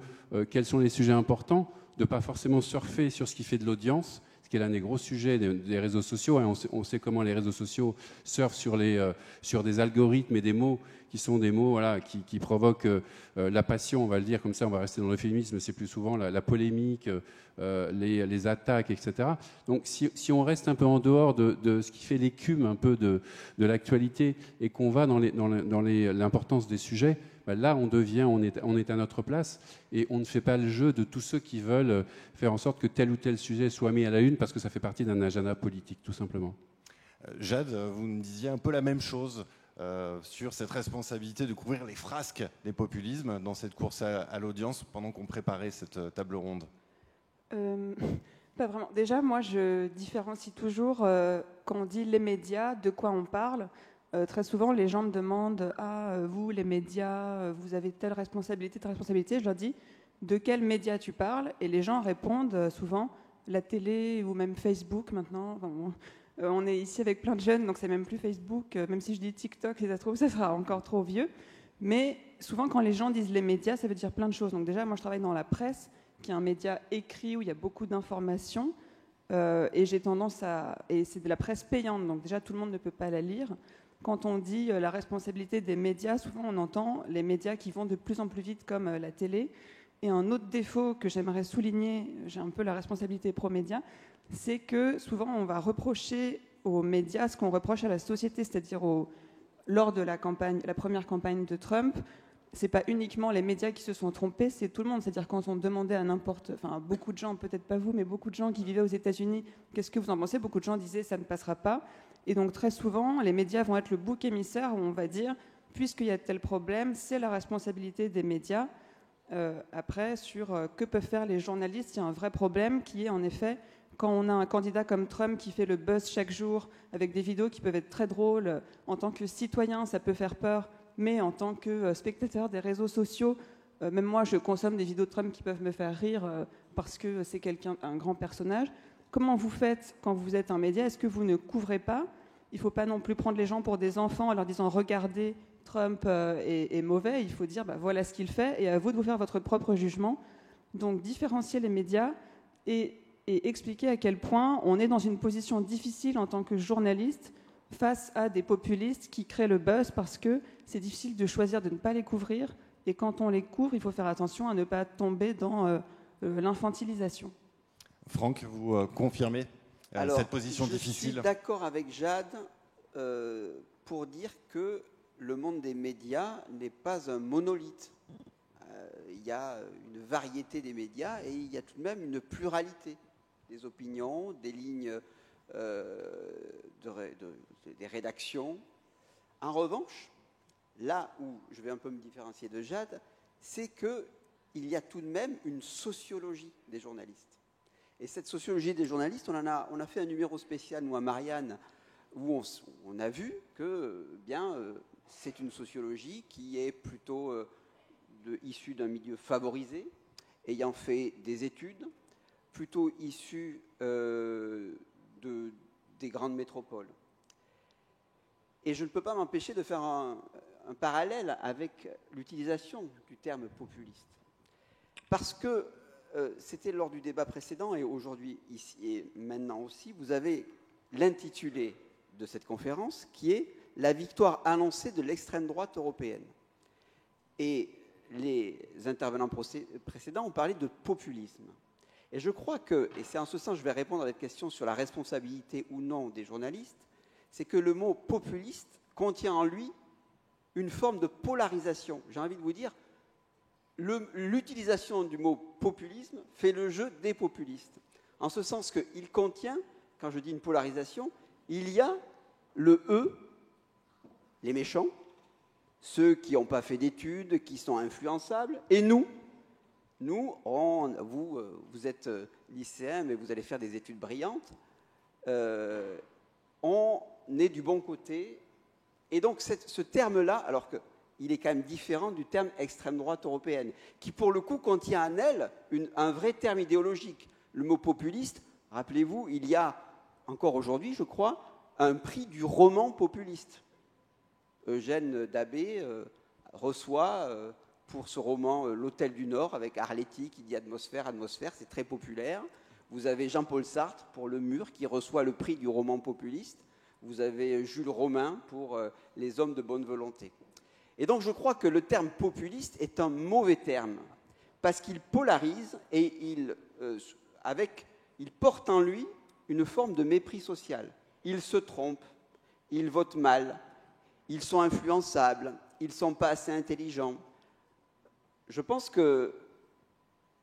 quels sont les sujets importants, de ne pas forcément surfer sur ce qui fait de l'audience, ce qui est l'un des gros sujets des réseaux sociaux. Hein. On sait comment les réseaux sociaux surfent sur des algorithmes et des mots qui sont des mots voilà, qui provoquent la passion, on va le dire comme ça, on va rester dans l'euphémisme, c'est plus souvent la polémique, les attaques, etc. Donc si on reste un peu en dehors de ce qui fait l'écume un peu de l'actualité et qu'on va dans l'importance des sujets, ben là on est à notre place et on ne fait pas le jeu de tous ceux qui veulent faire en sorte que tel ou tel sujet soit mis à la une parce que ça fait partie d'un agenda politique, tout simplement. Jade, vous me disiez un peu la même chose sur cette responsabilité de couvrir les frasques des populismes dans cette course à l'audience pendant qu'on préparait cette table ronde. Pas vraiment. Déjà, moi, je différencie toujours quand on dit les médias, de quoi on parle. Très souvent, les gens me demandent « Ah, vous, les médias, vous avez telle responsabilité, telle responsabilité ?» Je leur dis « De quels médias tu parles ?» Et les gens répondent souvent « La télé ou même Facebook maintenant. » Enfin, bon, on est ici avec plein de jeunes, donc c'est même plus Facebook. Même si je dis TikTok, si ça se trouve, ça sera encore trop vieux. Mais souvent, quand les gens disent les médias, ça veut dire plein de choses. Donc déjà, moi, je travaille dans la presse, qui est un média écrit où il y a beaucoup d'informations. Et j'ai tendance à... Et c'est de la presse payante, donc déjà, tout le monde ne peut pas la lire. Quand on dit la responsabilité des médias, souvent on entend les médias qui vont de plus en plus vite comme la télé. Et un autre défaut que j'aimerais souligner, j'ai un peu la responsabilité pro-média, c'est que souvent on va reprocher aux médias ce qu'on reproche à la société, c'est-à-dire lors de la première campagne de Trump, c'est pas uniquement les médias qui se sont trompés, c'est tout le monde. C'est-à-dire quand on demandait à beaucoup de gens, peut-être pas vous, mais beaucoup de gens qui vivaient aux États-Unis, qu'est-ce que vous en pensez ? Beaucoup de gens disaient ça ne passera pas. Et donc très souvent, les médias vont être le bouc émissaire où on va dire, puisqu'il y a tel problème, c'est la responsabilité des médias. Après, sur que peuvent faire les journalistes, il y a un vrai problème qui est en effet, quand on a un candidat comme Trump qui fait le buzz chaque jour avec des vidéos qui peuvent être très drôles, en tant que citoyen, ça peut faire peur, mais en tant que spectateur des réseaux sociaux, même moi, je consomme des vidéos de Trump qui peuvent me faire rire parce que c'est un grand personnage. Comment vous faites quand vous êtes un média ? Est-ce que vous ne couvrez pas ? Il ne faut pas non plus prendre les gens pour des enfants en leur disant « Regardez, Trump est mauvais ». Il faut dire « Voilà ce qu'il fait et à vous de vous faire votre propre jugement ». Donc, différencier les médias et expliquer à quel point on est dans une position difficile en tant que journaliste face à des populistes qui créent le buzz parce que c'est difficile de choisir de ne pas les couvrir. Et quand on les couvre, il faut faire attention à ne pas tomber dans l'infantilisation. Franck, vous confirmez cette position difficile ? Je suis d'accord avec Jade pour dire que le monde des médias n'est pas un monolithe. Il y a une variété des médias et il y a tout de même une pluralité des opinions, des lignes, des rédactions. En revanche, là où je vais un peu me différencier de Jade, c'est qu'il y a tout de même une sociologie des journalistes. Et cette sociologie des journalistes, on a fait un numéro spécial, nous, à Marianne, où on a vu que c'est une sociologie qui est plutôt issue d'un milieu favorisé, ayant fait des études, plutôt issue des grandes métropoles. Et je ne peux pas m'empêcher de faire un parallèle avec l'utilisation du terme populiste. Parce que c'était lors du débat précédent, et aujourd'hui, ici et maintenant aussi, vous avez l'intitulé de cette conférence qui est « La victoire annoncée de l'extrême droite européenne ». Et les intervenants précédents ont parlé de populisme. Et je crois que, et c'est en ce sens que je vais répondre à cette question sur la responsabilité ou non des journalistes, c'est que le mot populiste contient en lui une forme de polarisation. J'ai envie de vous dire, l'utilisation du mot populisme fait le jeu des populistes. En ce sens qu'il contient, quand je dis une polarisation, il y a le « eux », les méchants, ceux qui n'ont pas fait d'études, qui sont influençables, et nous. Nous, vous êtes lycéens, mais vous allez faire des études brillantes. On est du bon côté. Et donc, ce terme-là, alors qu'il est quand même différent du terme extrême droite européenne, qui pour le coup contient en elle un vrai terme idéologique. Le mot populiste, rappelez-vous, il y a encore aujourd'hui, je crois, un prix du roman populiste. Eugène Dabé reçoit pour ce roman L'Hôtel du Nord avec Arletty qui dit atmosphère, c'est très populaire. Vous avez Jean-Paul Sartre pour Le Mur qui reçoit le prix du roman populiste. Vous avez Jules Romain pour Les Hommes de bonne volonté. Et donc je crois que le terme populiste est un mauvais terme parce qu'il polarise et il porte en lui une forme de mépris social. Ils se trompent, ils votent mal, ils sont influençables, ils ne sont pas assez intelligents. Je pense que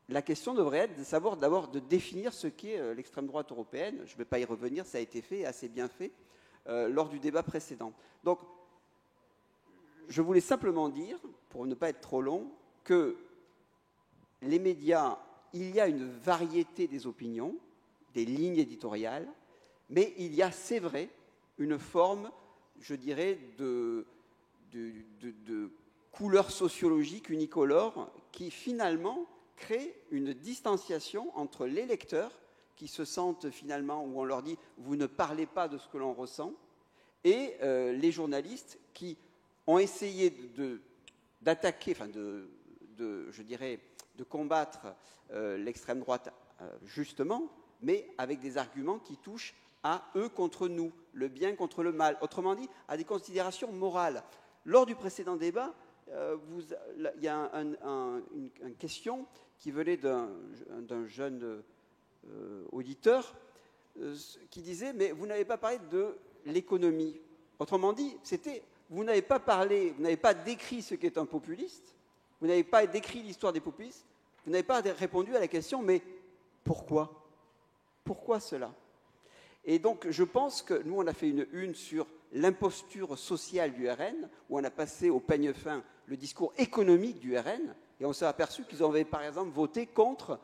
la question devrait être de savoir d'abord de définir ce qu'est l'extrême droite européenne. Je ne vais pas y revenir, ça a été fait, assez bien fait, lors du débat précédent. Donc, je voulais simplement dire, pour ne pas être trop long, que les médias, il y a une variété des opinions, des lignes éditoriales, mais il y a, c'est vrai, une forme, je dirais, de couleur sociologique unicolore qui finalement crée une distanciation entre les lecteurs qui se sentent finalement, où on leur dit « vous ne parlez pas de ce que l'on ressent », et les journalistes qui ont essayé d'attaquer, enfin je dirais, de combattre l'extrême droite justement, mais avec des arguments qui touchent à eux contre nous, le bien contre le mal, autrement dit, à des considérations morales. Lors du précédent débat, il y a une question qui venait d'un jeune auditeur qui disait « mais vous n'avez pas parlé de l'économie ». Autrement dit, c'était « vous n'avez pas décrit ce qu'est un populiste, vous n'avez pas décrit l'histoire des populistes, vous n'avez pas répondu à la question « mais pourquoi ? Pourquoi cela ?» Et donc, je pense que nous, on a fait une sur l'imposture sociale du RN, où on a passé au peigne fin le discours économique du RN, et on s'est aperçu qu'ils avaient, par exemple, voté contre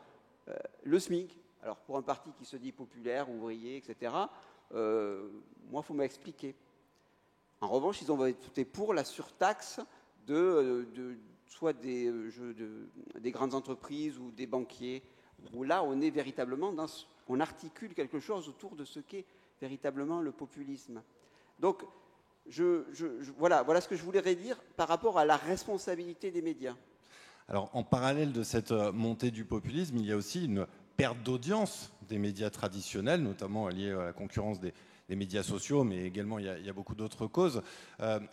le SMIC. Alors, pour un parti qui se dit populaire, ouvrier, etc., moi, il faut m'expliquer. En revanche, ils ont voté pour la surtaxe soit des grandes entreprises ou des banquiers, où là, on est véritablement on articule quelque chose autour de ce qu'est véritablement le populisme. Donc, voilà ce que je voulais dire par rapport à la responsabilité des médias. Alors, en parallèle de cette montée du populisme, il y a aussi une perte d'audience des médias traditionnels, notamment liée à la concurrence des médias sociaux, mais également il y a beaucoup d'autres causes.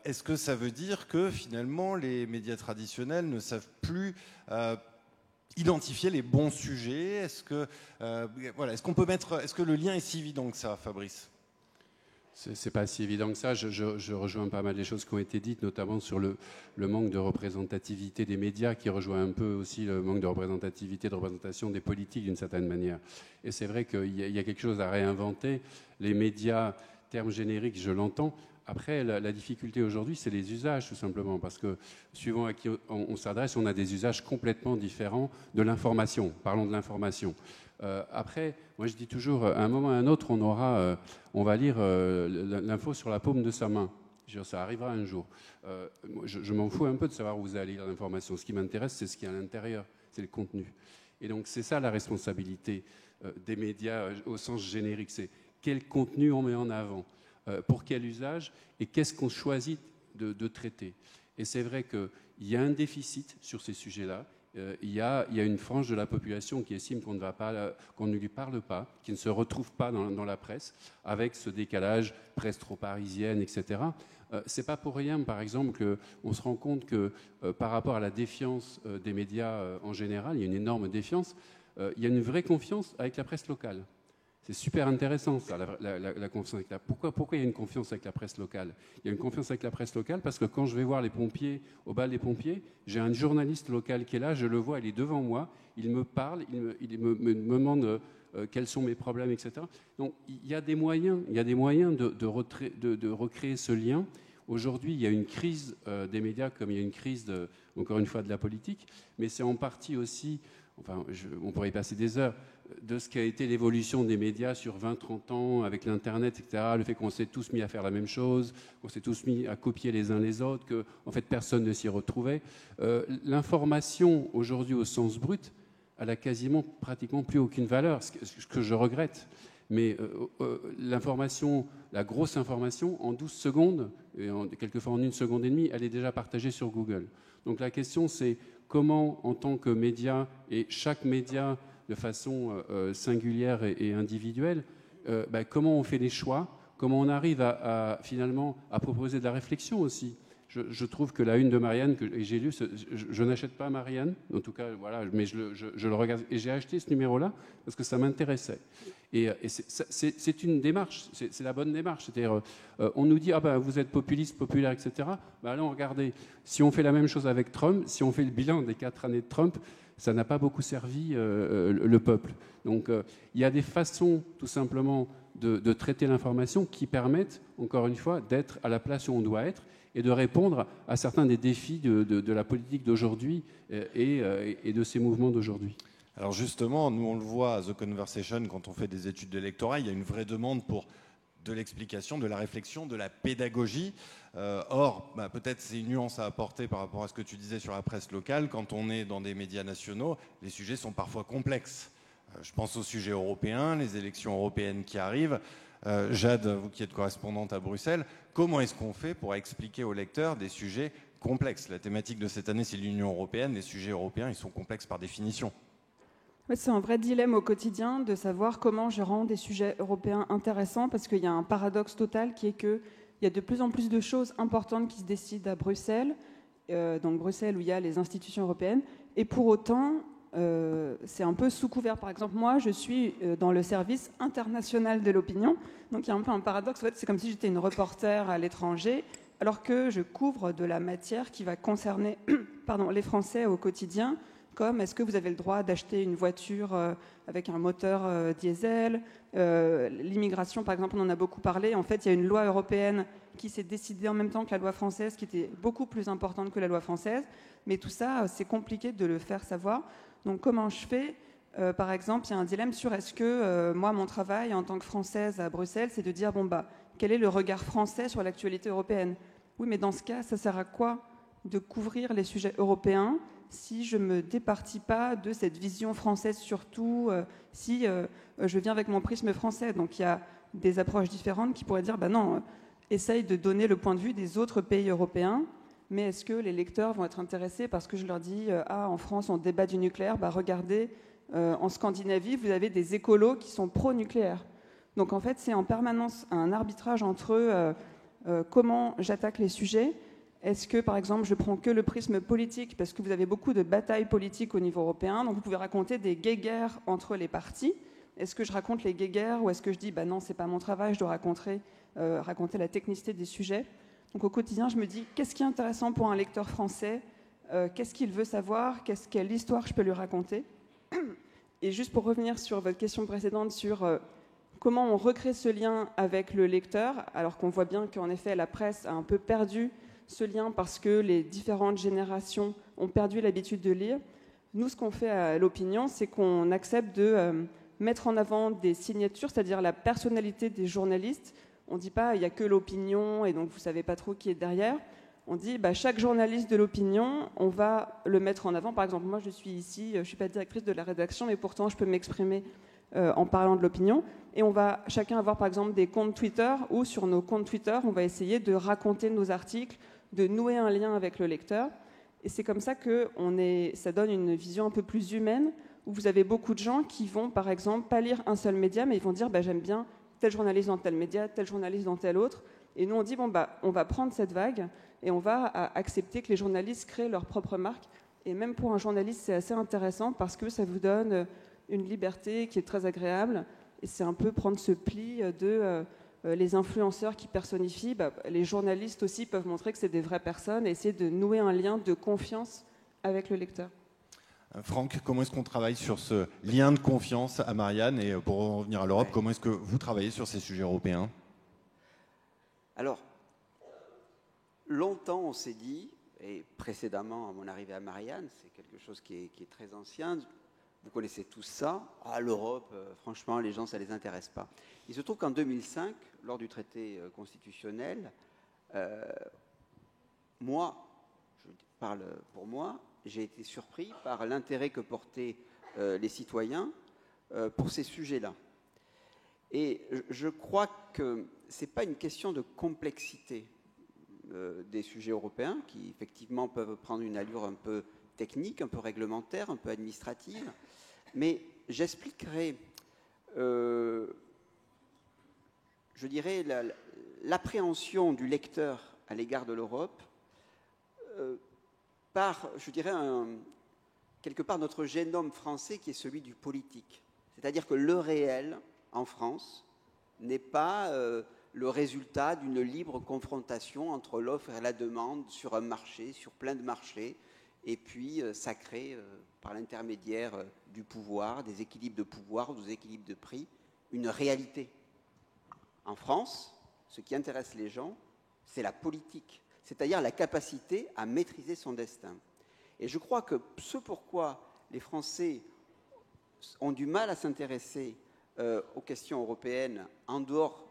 Est-ce que ça veut dire que finalement les médias traditionnels ne savent plus identifier les bons sujets? Est-ce que le lien est si évident que ça, Fabrice? C'est pas si évident que ça. Je rejoins pas mal des choses qui ont été dites, notamment sur le manque de représentativité des médias, qui rejoint un peu aussi le manque de représentation des politiques d'une certaine manière. Et c'est vrai qu'il y a quelque chose à réinventer. Les médias, terme générique, je l'entends. Après, la difficulté aujourd'hui, c'est les usages, tout simplement, parce que suivant à qui on s'adresse, on a des usages complètement différents de l'information. Parlons de l'information. Après, moi je dis toujours, à un moment ou à un autre, on va lire l'info sur la paume de sa main. Ça arrivera un jour. Je m'en fous un peu de savoir où vous allez lire l'information. Ce qui m'intéresse, c'est ce qui est à l'intérieur, c'est le contenu. Et donc c'est ça la responsabilité des médias au sens générique. C'est quel contenu on met en avant, pour quel usage, et qu'est-ce qu'on choisit de traiter. Et c'est vrai qu'il y a un déficit sur ces sujets-là. Il y a une frange de la population qui estime qu'on ne lui parle pas, qui ne se retrouve pas dans la presse, avec ce décalage presse trop parisienne, etc. C'est pas pour rien, par exemple, qu'on se rend compte que par rapport à la défiance des médias en général, il y a une énorme défiance, il y a une vraie confiance avec la presse locale. C'est super intéressant, ça, la confiance avec Pourquoi il y a une confiance avec la presse locale? Il y a une confiance avec la presse locale parce que quand je vais voir les pompiers, au bal des pompiers, j'ai un journaliste local qui est là, je le vois, il est devant moi, il me parle, il me demande quels sont mes problèmes, etc. Donc il y a des moyens, de recréer ce lien. Aujourd'hui, il y a une crise des médias comme il y a une crise, encore une fois, de la politique, mais c'est en partie aussi, on pourrait y passer des heures, de ce qu'a été l'évolution des médias sur 20-30 ans avec l'Internet, etc. Le fait qu'on s'est tous mis à faire la même chose, qu'on s'est tous mis à copier les uns les autres, que en fait, personne ne s'y retrouvait. L'information, aujourd'hui, au sens brut, elle a quasiment, pratiquement plus aucune valeur, ce que je regrette. Mais l'information, la grosse information, en 12 secondes, et quelquefois en 1 seconde et demie, elle est déjà partagée sur Google. Donc la question, c'est comment, en tant que média, et chaque média de façon singulière et individuelle, comment on fait les choix, comment on arrive finalement à proposer de la réflexion aussi. Je trouve que la une de Marianne, que j'ai lu, je n'achète pas Marianne, en tout cas, voilà, mais je le regarde. Et j'ai acheté ce numéro-là parce que ça m'intéressait. Et c'est une démarche, c'est la bonne démarche. C'est-à-dire, on nous dit, vous êtes populiste, populaire, etc. Allons regarder. Si on fait la même chose avec Trump, si on fait le bilan des 4 années de Trump, ça n'a pas beaucoup servi le peuple. Donc, il y a des façons, tout simplement, de traiter l'information qui permettent, encore une fois, d'être à la place où on doit être et de répondre à certains des défis de la politique d'aujourd'hui et de ces mouvements d'aujourd'hui. Alors justement, nous on le voit à The Conversation, quand on fait des études d'électorat, il y a une vraie demande pour de l'explication, de la réflexion, de la pédagogie. Or, peut-être c'est une nuance à apporter par rapport à ce que tu disais sur la presse locale. Quand on est dans des médias nationaux, les sujets sont parfois complexes. Je pense aux sujets européens, les élections européennes qui arrivent. Jade, vous qui êtes correspondante à Bruxelles, comment est-ce qu'on fait pour expliquer aux lecteurs des sujets complexes? La thématique de cette année, c'est l'Union européenne. Les sujets européens, ils sont complexes par définition. C'est un vrai dilemme au quotidien de savoir comment je rends des sujets européens intéressants, parce qu'il y a un paradoxe total qui est qu'il y a de plus en plus de choses importantes qui se décident à Bruxelles, donc Bruxelles où il y a les institutions européennes, et pour autant, c'est un peu sous couvert. Par exemple, moi, je suis dans le service international de l'opinion, donc il y a un peu un paradoxe. En fait, c'est comme si j'étais une reporter à l'étranger, alors que je couvre de la matière qui va concerner les Français au quotidien, comme est-ce que vous avez le droit d'acheter une voiture avec un moteur diesel, l'immigration, par exemple, on en a beaucoup parlé. En fait, il y a une loi européenne qui s'est décidée en même temps que la loi française, qui était beaucoup plus importante que la loi française. Mais tout ça, c'est compliqué de le faire savoir. Donc, comment je fais par exemple, il y a un dilemme sur est-ce que moi, mon travail en tant que Française à Bruxelles, c'est de dire, quel est le regard français sur l'actualité européenne? Oui, mais dans ce cas, ça sert à quoi de couvrir les sujets européens si je ne me départis pas de cette vision française, surtout si je viens avec mon prisme français? Donc il y a des approches différentes qui pourraient dire, non, essaye de donner le point de vue des autres pays européens, mais est-ce que les lecteurs vont être intéressés parce que je leur dis, en France, on débat du nucléaire, regardez, en Scandinavie, vous avez des écolos qui sont pro-nucléaires. Donc en fait, c'est en permanence un arbitrage entre comment j'attaque les sujets. Est-ce que, par exemple, je prends que le prisme politique, parce que vous avez beaucoup de batailles politiques au niveau européen, donc vous pouvez raconter des guéguerres entre les partis. Est-ce que je raconte les guéguerres ou est-ce que je dis, non, c'est pas mon travail, je dois raconter la technicité des sujets? Donc au quotidien, je me dis, qu'est-ce qui est intéressant pour un lecteur français? Qu'est-ce qu'il veut savoir? Quelle histoire je peux lui raconter? Et juste pour revenir sur votre question précédente sur comment on recrée ce lien avec le lecteur, alors qu'on voit bien qu'en effet, la presse a un peu perdu ce lien parce que les différentes générations ont perdu l'habitude de lire. Nous, ce qu'on fait à l'opinion, c'est qu'on accepte de mettre en avant des signatures, c'est-à-dire la personnalité des journalistes. On ne dit pas il n'y a que l'opinion et donc vous ne savez pas trop qui est derrière. On dit chaque journaliste de l'opinion, on va le mettre en avant. Par exemple, moi je suis ici, je ne suis pas directrice de la rédaction, mais pourtant je peux m'exprimer en parlant de l'opinion. Et on va chacun avoir par exemple des comptes Twitter où sur nos comptes Twitter, on va essayer de raconter nos articles, de nouer un lien avec le lecteur. Et c'est comme ça que ça donne une vision un peu plus humaine, où vous avez beaucoup de gens qui vont, par exemple, pas lire un seul média, mais ils vont dire j'aime bien tel journaliste dans tel média, tel journaliste dans tel autre. Et nous, on dit on va prendre cette vague et on va accepter que les journalistes créent leur propre marque. Et même pour un journaliste, c'est assez intéressant parce que ça vous donne une liberté qui est très agréable Et c'est un peu prendre ce pli de les influenceurs qui personnifient. Les journalistes aussi peuvent montrer que c'est des vraies personnes et essayer de nouer un lien de confiance avec le lecteur. Franck, comment est-ce qu'on travaille sur ce lien de confiance à Marianne? Et pour revenir à l'Europe, comment est-ce que vous travaillez sur ces sujets européens? Alors, longtemps on s'est dit, et précédemment à mon arrivée à Marianne, c'est quelque chose qui est très ancien, vous connaissez tous ça, l'Europe, franchement les gens ça ne les intéresse pas. Il se trouve qu'en 2005, lors du traité constitutionnel, moi, je parle pour moi, j'ai été surpris par l'intérêt que portaient les citoyens pour ces sujets-là. Et je crois que ce n'est pas une question de complexité des sujets européens, qui effectivement peuvent prendre une allure un peu technique, un peu réglementaire, un peu administrative, mais j'expliquerai, je dirais, l'appréhension du lecteur à l'égard de l'Europe par, je dirais, quelque part notre génome français qui est celui du politique. C'est-à-dire que le réel, en France, n'est pas le résultat d'une libre confrontation entre l'offre et la demande sur un marché, sur plein de marchés, et puis ça crée, par l'intermédiaire du pouvoir, des équilibres de pouvoir, des équilibres de prix, une réalité. En France, ce qui intéresse les gens, c'est la politique, c'est-à-dire la capacité à maîtriser son destin. Et je crois que ce pourquoi les Français ont du mal à s'intéresser aux questions européennes en dehors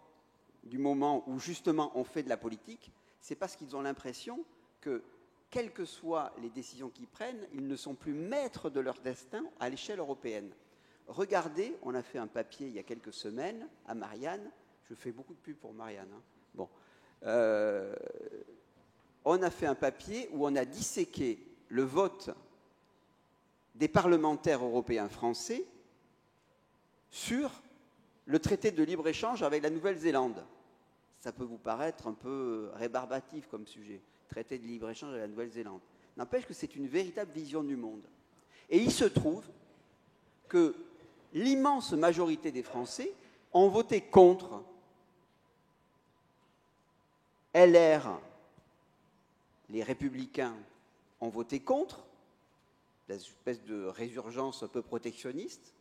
du moment où justement on fait de la politique, c'est parce qu'ils ont l'impression que, quelles que soient les décisions qu'ils prennent, ils ne sont plus maîtres de leur destin à l'échelle européenne. Regardez, on a fait un papier il y a quelques semaines à Marianne, je fais beaucoup de pub pour Marianne, hein. Bon, on a fait un papier où on a disséqué le vote des parlementaires européens français sur le traité de libre-échange avec la Nouvelle-Zélande. Ça peut vous paraître un peu rébarbatif comme sujet, traité de libre-échange avec la Nouvelle-Zélande. N'empêche que c'est une véritable vision du monde. Et il se trouve que l'immense majorité des Français ont voté contre. LR, les Républicains, ont voté contre, l'espèce de résurgence un peu protectionniste.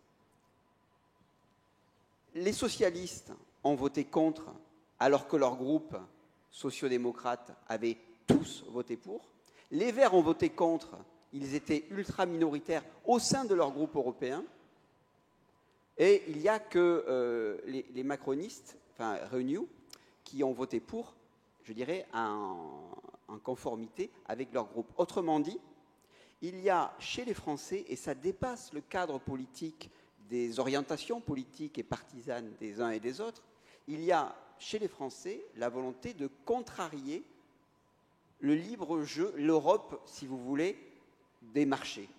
Les socialistes ont voté contre, alors que leur groupe sociodémocrate avait tous voté pour. Les Verts ont voté contre, ils étaient ultra minoritaires au sein de leur groupe européen. Et il n'y a que les macronistes, enfin Renew, qui ont voté pour, je dirais, en conformité avec leur groupe. Autrement dit, il y a chez les Français, et ça dépasse le cadre politique des orientations politiques et partisanes des uns et des autres, il y a chez les Français la volonté de contrarier le libre jeu, l'Europe, si vous voulez, des marchés.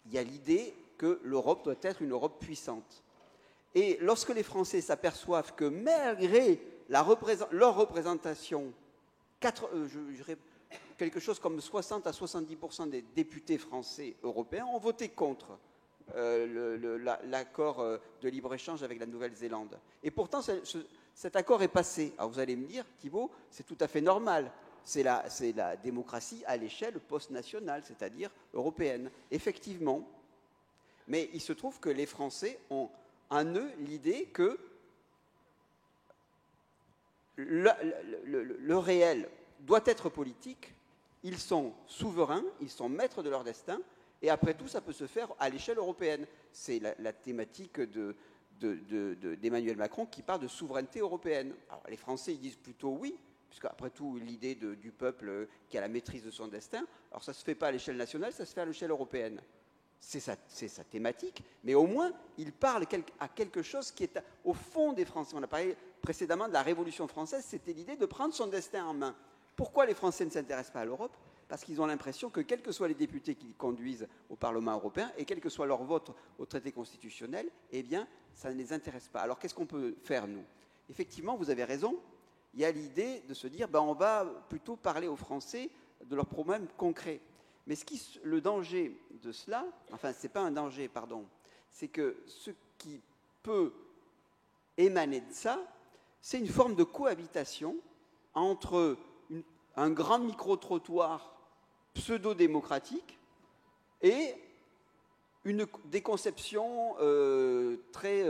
Il y a l'idée que l'Europe doit être une Europe puissante. Et lorsque les Français s'aperçoivent que malgré leur représentation, quelque chose comme 60 à 70% des députés français européens ont voté contre l'accord de libre-échange avec la Nouvelle-Zélande. Et pourtant, cet accord est passé. Alors vous allez me dire, Thibault, c'est tout à fait normal. C'est la démocratie à l'échelle post-nationale, c'est-à-dire européenne. Effectivement. Mais il se trouve que les Français ont en eux l'idée que le réel doit être politique. Ils sont souverains, ils sont maîtres de leur destin. Et après tout, ça peut se faire à l'échelle européenne. C'est la thématique d'Emmanuel Macron qui parle de souveraineté européenne. Alors, les Français, ils disent plutôt oui, puisque après tout, l'idée du peuple qui a la maîtrise de son destin, alors ça ne se fait pas à l'échelle nationale, ça se fait à l'échelle européenne. C'est sa thématique, mais au moins, il parle à quelque chose qui est au fond des Français. On a parlé précédemment de la Révolution française, c'était l'idée de prendre son destin en main. Pourquoi les Français ne s'intéressent pas à l'Europe ? Parce qu'ils ont l'impression que, quels que soient les députés qu'ils conduisent au Parlement européen, et quel que soit leur vote au traité constitutionnel, eh bien, ça ne les intéresse pas. Alors, qu'est-ce qu'on peut faire, nous ? Effectivement, vous avez raison, il y a l'idée de se dire, on va plutôt parler aux Français de leurs problèmes concrets. Mais le danger de cela, enfin, ce n'est pas un danger, pardon, c'est que ce qui peut émaner de ça, c'est une forme de cohabitation entre un grand micro-trottoir pseudo-démocratique et des conceptions très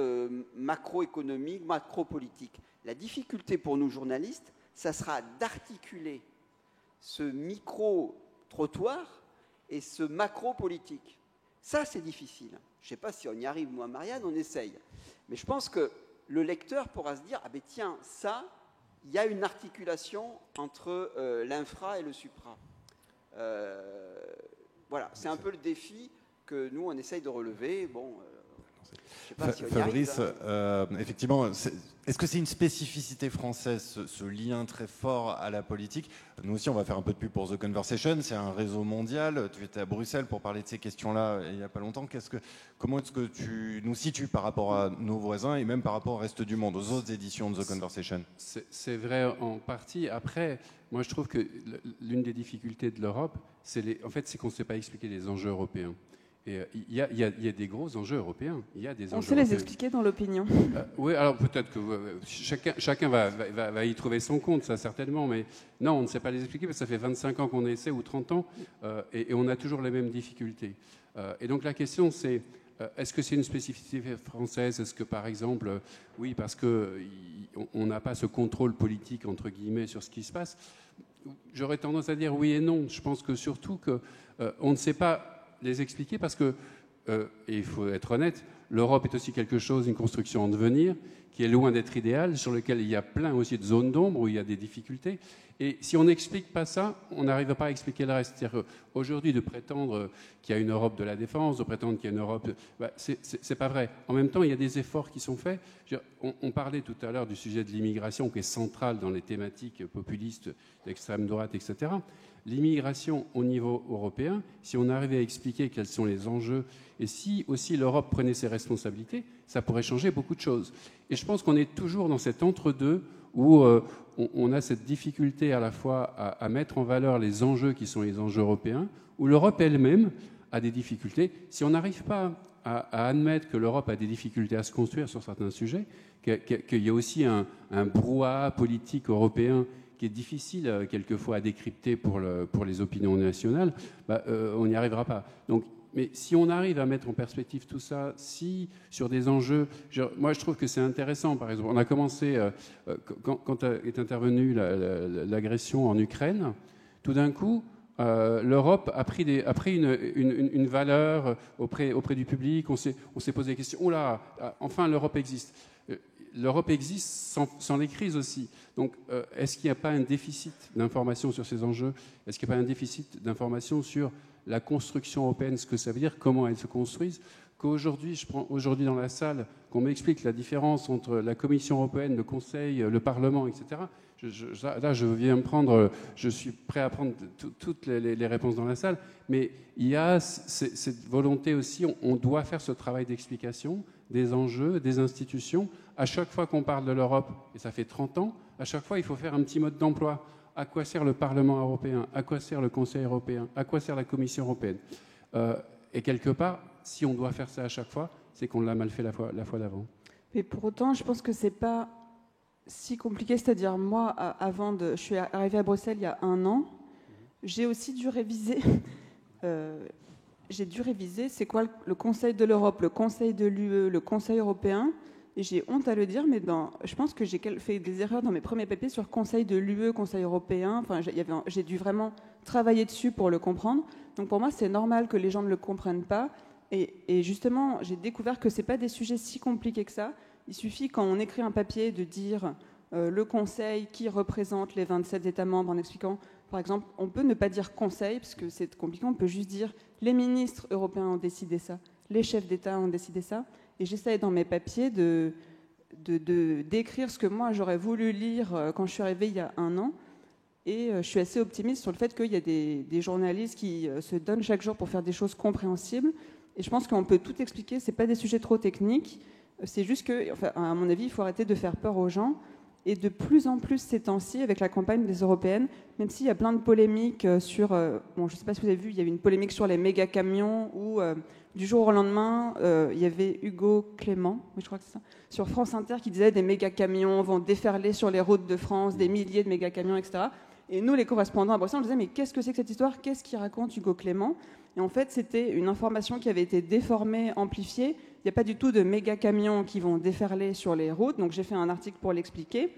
macroéconomiques, macro-politiques. La difficulté pour nous journalistes, ça sera d'articuler ce micro-trottoir et ce macro-politique. Ça, c'est difficile. Je ne sais pas si on y arrive, moi, Marianne, on essaye. Mais je pense que le lecteur pourra se dire, ah ben tiens, ça, il y a une articulation entre l'infra et le supra. Voilà, c'est un peu le défi que nous, on essaye de relever. Bon, je sais pas si on y Fabrice, arrive, effectivement, est-ce que c'est une spécificité française, ce lien très fort à la politique? Nous aussi, on va faire un peu de pub pour The Conversation. C'est un réseau mondial. Tu étais à Bruxelles pour parler de ces questions-là il n'y a pas longtemps. Comment est-ce que tu nous situes par rapport à nos voisins et même par rapport au reste du monde, aux autres éditions de The Conversation? C'est vrai en partie. Après, moi, je trouve que l'une des difficultés de l'Europe, c'est qu'on ne sait pas expliquer les enjeux européens. Et il y a des gros enjeux européens. On sait les expliquer dans l'opinion. Oui, alors peut-être que chacun va y trouver son compte, ça certainement, mais non, on ne sait pas les expliquer parce que ça fait 25 ans qu'on essaie ou 30 ans et on a toujours les mêmes difficultés. Et donc la question c'est, est-ce que c'est une spécificité française? Est-ce que par exemple, oui, parce qu'on n'a pas ce contrôle politique entre guillemets sur ce qui se passe? J'aurais tendance à dire oui et non. Je pense que surtout qu'on ne sait pas les expliquer parce que, et il faut être honnête, l'Europe est aussi quelque chose, une construction en devenir, qui est loin d'être idéale, sur lequel il y a plein aussi de zones d'ombre, où il y a des difficultés. Et si on n'explique pas ça, on n'arrive pas à expliquer le reste. C'est-à-dire aujourd'hui, de prétendre qu'il y a une Europe de la défense, de prétendre qu'il y a une Europe... c'est pas vrai. En même temps, il y a des efforts qui sont faits. On parlait tout à l'heure du sujet de l'immigration, qui est central dans les thématiques populistes d'extrême droite, etc. L'immigration au niveau européen, si on arrivait à expliquer quels sont les enjeux et si aussi l'Europe prenait ses responsabilités, ça pourrait changer beaucoup de choses. Et je pense qu'on est toujours dans cet entre-deux où on a cette difficulté à la fois à mettre en valeur les enjeux qui sont les enjeux européens, où l'Europe elle-même a des difficultés. Si on n'arrive pas à admettre que l'Europe a des difficultés à se construire sur certains sujets, qu'il y a aussi un brouhaha politique européen qui est difficile quelquefois à décrypter pour les opinions nationales, on n'y arrivera pas. Donc, mais si on arrive à mettre en perspective tout ça, sur des enjeux... moi, je trouve que c'est intéressant, par exemple. On a commencé, quand est intervenue l'agression en Ukraine, tout d'un coup, l'Europe a pris une valeur auprès du public. On s'est posé des questions. Oh là, enfin, l'Europe existe. L'Europe existe sans les crises aussi. Donc, est-ce qu'il n'y a pas un déficit d'information sur ces enjeux? Est-ce qu'il n'y a pas un déficit d'information sur la construction européenne, ce que ça veut dire, comment elle se construise? Qu'aujourd'hui, je prends aujourd'hui dans la salle, qu'on m'explique la différence entre la Commission européenne, le Conseil, le Parlement, etc. Là, je suis prêt à prendre toutes les réponses dans la salle, mais il y a cette volonté aussi, on doit faire ce travail d'explication des enjeux, des institutions. À chaque fois qu'on parle de l'Europe, et ça fait 30 ans, à chaque fois, il faut faire un petit mode d'emploi. À quoi sert le Parlement européen? À quoi sert le Conseil européen? À quoi sert la Commission européenne? Et quelque part, si on doit faire ça à chaque fois, c'est qu'on l'a mal fait la fois d'avant. Mais pour autant, je pense que c'est pas si compliqué. C'est-à-dire, moi, je suis arrivée à Bruxelles il y a 1 an. J'ai aussi dû réviser. J'ai dû réviser. C'est quoi le Conseil de l'Europe, le Conseil de l'UE, le Conseil européen? Et j'ai honte à le dire, mais je pense que j'ai fait des erreurs dans mes premiers papiers sur Conseil de l'UE, Conseil européen. Enfin, j'ai dû vraiment travailler dessus pour le comprendre. Donc pour moi, c'est normal que les gens ne le comprennent pas. Et justement, j'ai découvert que ce n'est pas des sujets si compliqués que ça. Il suffit, quand on écrit un papier, de dire le Conseil qui représente les 27 États membres en expliquant, par exemple, on peut ne pas dire Conseil, parce que c'est compliqué, on peut juste dire les ministres européens ont décidé ça, les chefs d'État ont décidé ça. Et j'essaie dans mes papiers de d'écrire ce que moi j'aurais voulu lire quand je suis arrivée il y a 1 an. Et je suis assez optimiste sur le fait qu'il y a des journalistes qui se donnent chaque jour pour faire des choses compréhensibles. Et je pense qu'on peut tout expliquer. Ce n'est pas des sujets trop techniques. C'est juste que, enfin, à mon avis, il faut arrêter de faire peur aux gens. Et de plus en plus ces temps-ci, avec la campagne des européennes, même s'il y a plein de polémiques sur... bon, je ne sais pas si vous avez vu, il y avait une polémique sur les méga-camions où, du jour au lendemain, il y avait Hugo Clément, oui, je crois que c'est ça, sur France Inter, qui disait des méga-camions vont déferler sur les routes de France, des milliers de méga-camions, etc. Et nous, les correspondants à Bruxelles, on disait, mais qu'est-ce que c'est que cette histoire? Qu'est-ce qu'il raconte Hugo Clément? Et en fait, c'était une information qui avait été déformée, amplifiée. Il n'y a pas du tout de méga-camions qui vont déferler sur les routes. Donc j'ai fait un article pour l'expliquer.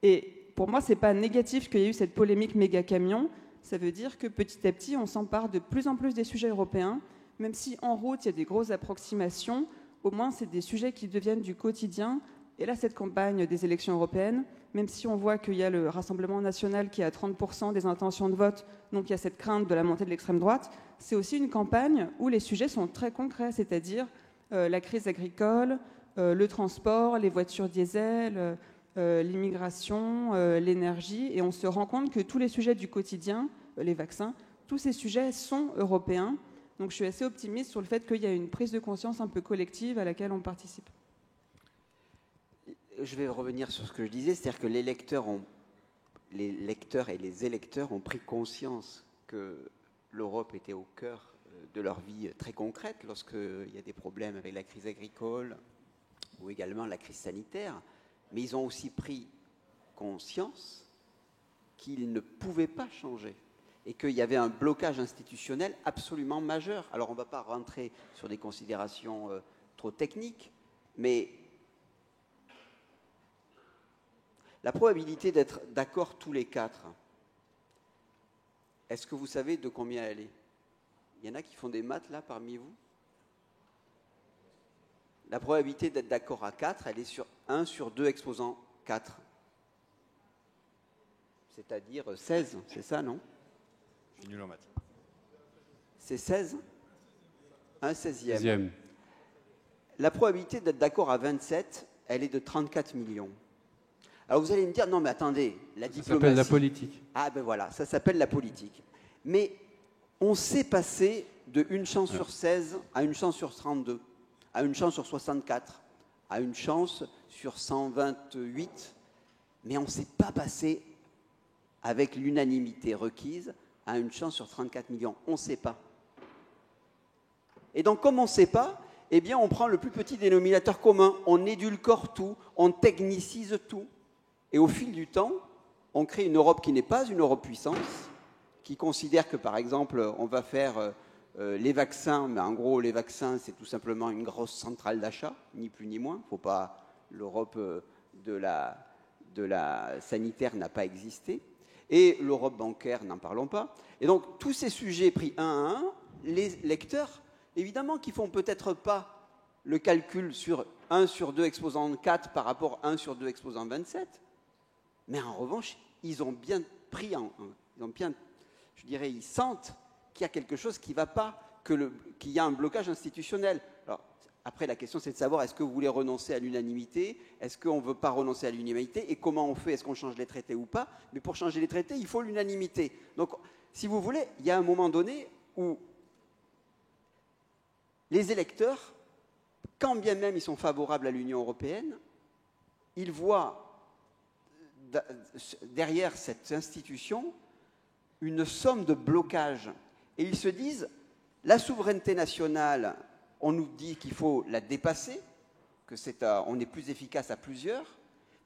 Et pour moi, ce n'est pas négatif qu'il y ait eu cette polémique méga-camion. Ça veut dire que petit à petit, on s'empare de plus en plus des sujets européens. Même si en route, il y a des grosses approximations, au moins, c'est des sujets qui deviennent du quotidien. Et là, cette campagne des élections européennes, même si on voit qu'il y a le Rassemblement national qui est à 30% des intentions de vote, donc il y a cette crainte de la montée de l'extrême droite, c'est aussi une campagne où les sujets sont très concrets, c'est-à-dire la crise agricole, le transport, les voitures diesel, l'immigration, l'énergie. Et on se rend compte que tous les sujets du quotidien, les vaccins, tous ces sujets sont européens. Donc je suis assez optimiste sur le fait qu'il y a une prise de conscience un peu collective à laquelle on participe. Je vais revenir sur ce que je disais, c'est-à-dire que les lecteurs et les électeurs ont pris conscience que l'Europe était au cœur de leur vie très concrète lorsqu'il y a des problèmes avec la crise agricole ou également la crise sanitaire, mais ils ont aussi pris conscience qu'ils ne pouvaient pas changer et qu'il y avait un blocage institutionnel absolument majeur. Alors on ne va pas rentrer sur des considérations trop techniques, mais la probabilité d'être d'accord tous les quatre, est-ce que vous savez de combien elle est? Il y en a qui font des maths là parmi vous? La probabilité d'être d'accord à 4, elle est sur 1 sur 2 exposant 4. C'est-à-dire 16, c'est ça, non? Je suis nul en maths. C'est 16? Un 16e. 16e. La probabilité d'être d'accord à 27, elle est de 34 millions. Alors vous allez me dire, non mais attendez, la diplomatie... Ça s'appelle la politique. Ah ben voilà, ça s'appelle la politique. Mais on s'est passé de une chance sur 16 à une chance sur 32, à une chance sur 64, à une chance sur 128, mais on ne s'est pas passé avec l'unanimité requise à une chance sur 34 millions. On ne sait pas. Et donc comme on ne sait pas, eh bien on prend le plus petit dénominateur commun, on édulcore tout, on technicise tout. Et au fil du temps, on crée une Europe qui n'est pas une Europe puissance, qui considère que, par exemple, on va faire les vaccins, mais en gros, les vaccins, c'est tout simplement une grosse centrale d'achat, ni plus ni moins. Il ne faut pas... L'Europe de la sanitaire n'a pas existé. Et l'Europe bancaire, n'en parlons pas. Et donc, tous ces sujets pris un à un, les lecteurs, évidemment, qui ne font peut-être pas le calcul sur 1 sur 2 exposant 4 par rapport à 1 sur 2 exposant 27, mais en revanche, ils ont bien pris, je dirais, ils sentent qu'il y a quelque chose qui ne va pas, qu'il y a un blocage institutionnel. Alors, après, la question, c'est de savoir, est-ce que vous voulez renoncer à l'unanimité? Est-ce qu'on ne veut pas renoncer à l'unanimité? Et comment on fait? Est-ce qu'on change les traités ou pas? Mais pour changer les traités, il faut l'unanimité. Donc, si vous voulez, il y a un moment donné où les électeurs, quand bien même ils sont favorables à l'Union européenne, ils voient derrière cette institution une somme de blocages. Et ils se disent, la souveraineté nationale, on nous dit qu'il faut la dépasser, on est plus efficace à plusieurs,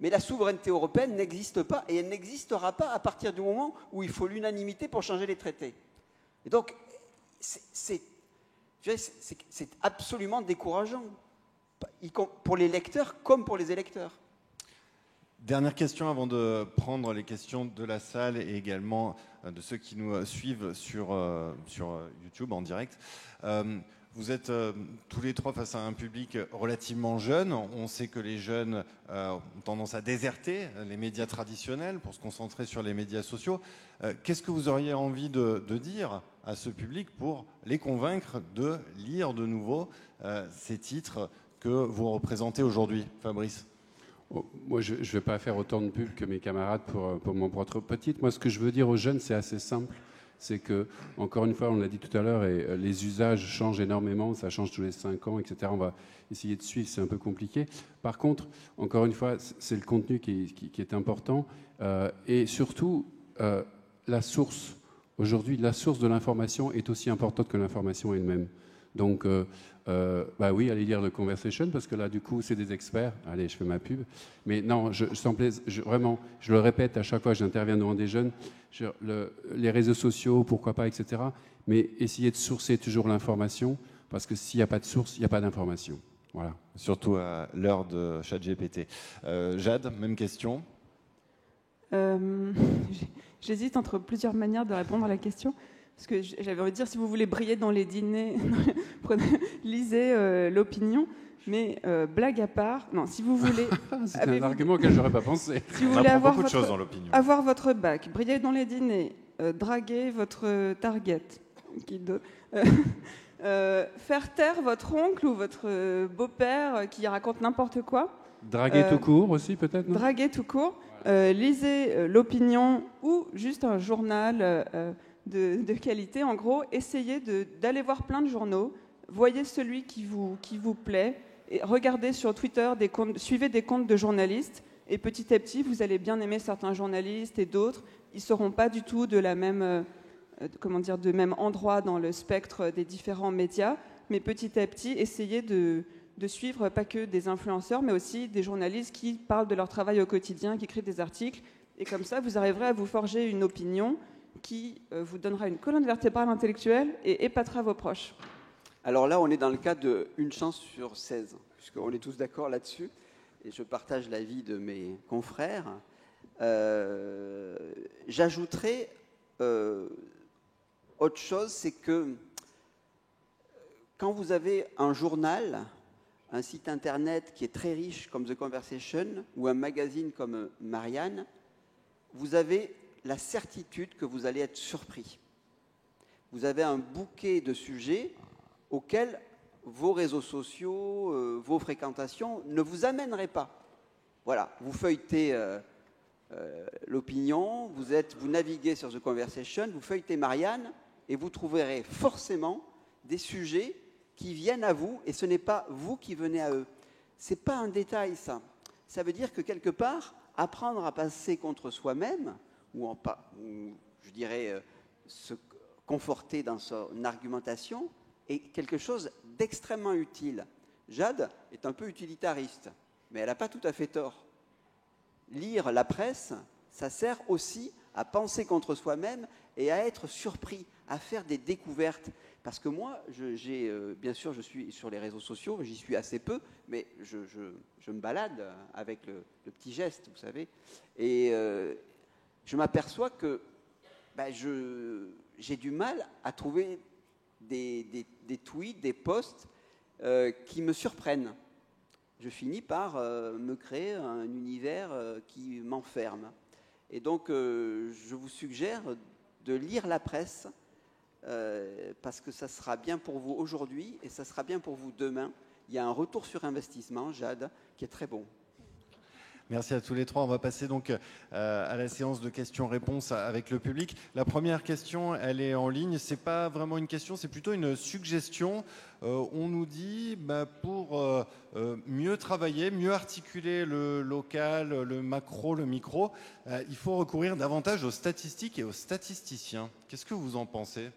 mais la souveraineté européenne n'existe pas, et elle n'existera pas à partir du moment où il faut l'unanimité pour changer les traités. Et donc, c'est absolument décourageant, pour les lecteurs comme pour les électeurs. Dernière question avant de prendre les questions de la salle et également de ceux qui nous suivent sur YouTube en direct. Vous êtes tous les trois face à un public relativement jeune. On sait que les jeunes ont tendance à déserter les médias traditionnels pour se concentrer sur les médias sociaux. Qu'est-ce que vous auriez envie de dire à ce public pour les convaincre de lire de nouveau ces titres que vous représentez aujourd'hui, Fabrice? Moi, je ne vais pas faire autant de pub que mes camarades pour mon propre petite. Moi, ce que je veux dire aux jeunes, c'est assez simple. c'est que, encore une fois, on l'a dit tout à l'heure, et les usages changent énormément, ça change tous les 5 ans, etc. On va essayer de suivre, c'est un peu compliqué. Par contre, encore une fois, c'est le contenu qui est important, et surtout, la source. Aujourd'hui, la source de l'information est aussi importante que l'information elle-même. Donc, oui, allez lire le Conversation, parce que là, du coup, c'est des experts. Allez, je fais ma pub. Mais non, vraiment, je le répète à chaque fois que j'interviens devant des jeunes, les réseaux sociaux, pourquoi pas, etc. Mais essayez de sourcer toujours l'information, parce que s'il n'y a pas de source, il n'y a pas d'information. Voilà. Surtout à l'heure de ChatGPT. Jade, même question. J'hésite entre plusieurs manières de répondre à la question. Parce que j'avais envie de dire, si vous voulez briller dans les dîners, lisez l'opinion. Mais blague à part, non, si vous voulez... C'est un argument auquel je n'aurais pas pensé. Si vous voulez avoir votre bac, briller dans les dîners, draguer votre target, faire taire votre oncle ou votre beau-père qui raconte n'importe quoi. Draguer tout court aussi, peut-être, non ? Draguer tout court. Lisez l'opinion ou juste un journal... de qualité, en gros, essayez d'aller voir plein de journaux, voyez celui qui vous plaît, et regardez sur Twitter, suivez des comptes de journalistes, et petit à petit, vous allez bien aimer certains journalistes et d'autres. Ils ne seront pas du tout de la même, de même endroit dans le spectre des différents médias, mais petit à petit, essayez de suivre pas que des influenceurs, mais aussi des journalistes qui parlent de leur travail au quotidien, qui écrivent des articles, et comme ça, vous arriverez à vous forger une opinion qui vous donnera une colonne vertébrale intellectuelle et épatera vos proches. Alors là, on est dans le cas d'une chance sur 16, puisqu'on est tous d'accord là-dessus, et je partage l'avis de mes confrères. J'ajouterai autre chose, c'est que quand vous avez un journal, un site internet qui est très riche comme The Conversation, ou un magazine comme Marianne, vous avez la certitude que vous allez être surpris. Vous avez un bouquet de sujets auxquels vos réseaux sociaux, vos fréquentations ne vous amèneraient pas. Voilà, vous feuilletez l'opinion, vous naviguez sur The Conversation, vous feuilletez Marianne, et vous trouverez forcément des sujets qui viennent à vous, et ce n'est pas vous qui venez à eux. Ce n'est pas un détail, ça. Ça veut dire que quelque part, apprendre à passer contre soi-même, ou je dirais se conforter dans son argumentation, est quelque chose d'extrêmement utile. Jade est un peu utilitariste, mais elle n'a pas tout à fait tort. Lire la presse, ça sert aussi à penser contre soi-même et à être surpris, à faire des découvertes. Parce que moi, bien sûr, je suis sur les réseaux sociaux, j'y suis assez peu, mais je me balade avec le petit geste, vous savez, et je m'aperçois que j'ai du mal à trouver des tweets, des posts qui me surprennent. Je finis par me créer un univers qui m'enferme. Et donc, je vous suggère de lire la presse parce que ça sera bien pour vous aujourd'hui et ça sera bien pour vous demain. Il y a un retour sur investissement, Jade, qui est très bon. Merci à tous les trois. On va passer donc à la séance de questions-réponses avec le public. La première question, elle est en ligne. C'est pas vraiment une question, c'est plutôt une suggestion. On nous dit, pour mieux travailler, mieux articuler le local, le macro, le micro, il faut recourir davantage aux statistiques et aux statisticiens. Qu'est-ce que vous en pensez ?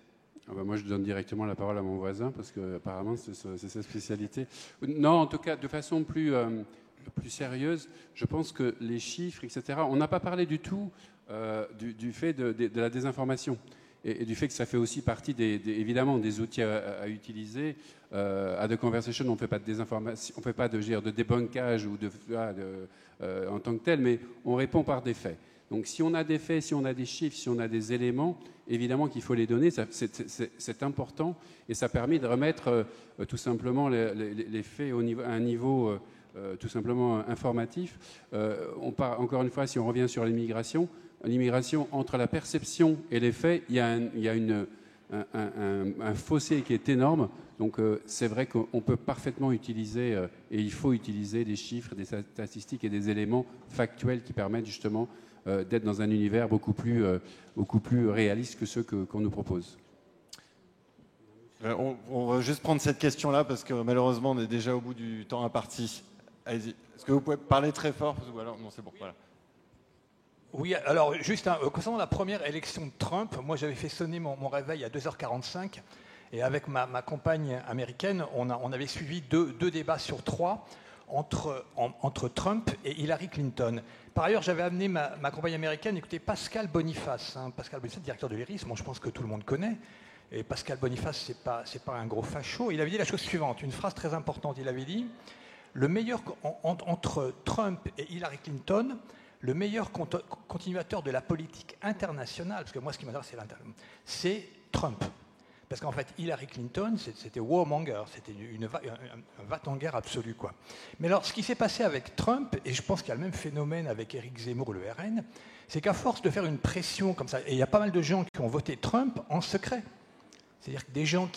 Moi, je donne directement la parole à mon voisin parce qu'apparemment, c'est sa spécialité. Non, en tout cas, de façon plus sérieuse, je pense que les chiffres, etc., on n'a pas parlé du tout du fait de la désinformation et du fait que ça fait aussi partie, évidemment, des outils à utiliser. À The Conversation, on ne fait pas de désinformation, on ne fait pas de débunkage ou en tant que tel, mais on répond par des faits. Donc si on a des faits, si on a des chiffres, si on a des éléments, évidemment qu'il faut les donner, c'est important, et ça permet de remettre tout simplement les faits à un niveau tout simplement informatif. Encore une fois, si on revient sur l'immigration, entre la perception et les faits, il y a un fossé qui est énorme. Donc c'est vrai qu'on peut parfaitement utiliser, et il faut utiliser des chiffres, des statistiques et des éléments factuels qui permettent justement d'être dans un univers beaucoup plus réaliste que ceux qu'on nous propose. On va juste prendre cette question-là parce que malheureusement on est déjà au bout du temps imparti. Allez-y. Est-ce que vous pouvez parler très fort ou alors non, c'est bon. Voilà. Oui, alors juste concernant la première élection de Trump, moi j'avais fait sonner mon réveil à 2h45 et avec ma compagne américaine, on avait suivi deux débats sur 3 entre Trump et Hillary Clinton. Par ailleurs, j'avais amené ma compagne américaine écouter Pascal Boniface. Pascal Boniface, directeur de l'IRIS, je pense que tout le monde connaît. Et Pascal Boniface, c'est pas un gros facho. Il avait dit la chose suivante, une phrase très importante. Il avait dit, le meilleur entre Trump et Hillary Clinton, le meilleur continuateur de la politique internationale, parce que moi ce qui m'intéresse c'est Trump. Parce qu'en fait, Hillary Clinton, c'était warmonger, c'était un va-t-en-guerre absolu, quoi. Mais alors, ce qui s'est passé avec Trump, et je pense qu'il y a le même phénomène avec Éric Zemmour, le RN, c'est qu'à force de faire une pression comme ça, et il y a pas mal de gens qui ont voté Trump en secret. C'est-à-dire que des gens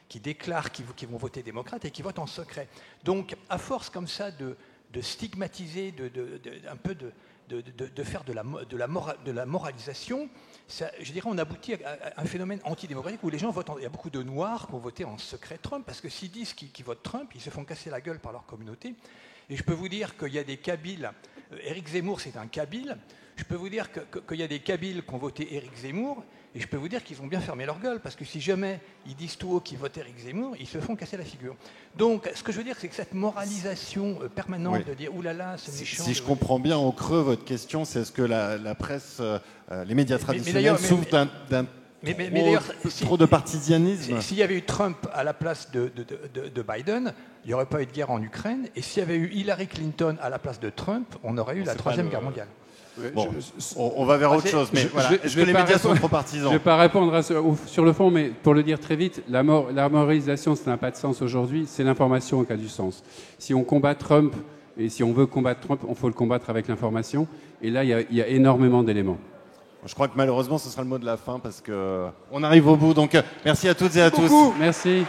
qui déclarent qu'ils vont voter démocrate et qui votent en secret. Donc, à force comme ça de stigmatiser, un peu de faire de la moralisation, ça, je dirais on aboutit à un phénomène antidémocratique où les gens votent. Il y a beaucoup de Noirs qui ont voté en secret Trump parce que s'ils disent qu'ils votent Trump, ils se font casser la gueule par leur communauté. Et je peux vous dire qu'il y a des Kabyles. Éric Zemmour, c'est un Kabyle. Je peux vous dire qu'il y a des Kabyles qui ont voté Éric Zemmour. Et je peux vous dire qu'ils ont bien fermé leur gueule, parce que si jamais ils disent tout haut qu'ils votent Éric Zemmour, ils se font casser la figure. Donc, ce que je veux dire, c'est que cette moralisation permanente de dire « oulala, c'est méchant ». Si je comprends bien, au creux, votre question, c'est est-ce que la presse, les médias traditionnels souffrent trop de partisanisme? S'il y avait eu Trump à la place de Biden, il n'y aurait pas eu de guerre en Ukraine. Et s'il y avait eu Hillary Clinton à la place de Trump, on aurait eu la Troisième Guerre mondiale. Bon, on va vers autre chose, mais voilà. Est-ce que les médias sont trop partisans? Je ne vais pas répondre sur le fond, mais pour le dire très vite, la moralisation, ça n'a pas de sens aujourd'hui, c'est l'information qui a du sens. Si on combat Trump, et si on veut combattre Trump, il faut le combattre avec l'information, et là, il y a énormément d'éléments. Je crois que malheureusement, ce sera le mot de la fin, parce qu'on arrive au bout, donc merci à toutes et à tous. Merci.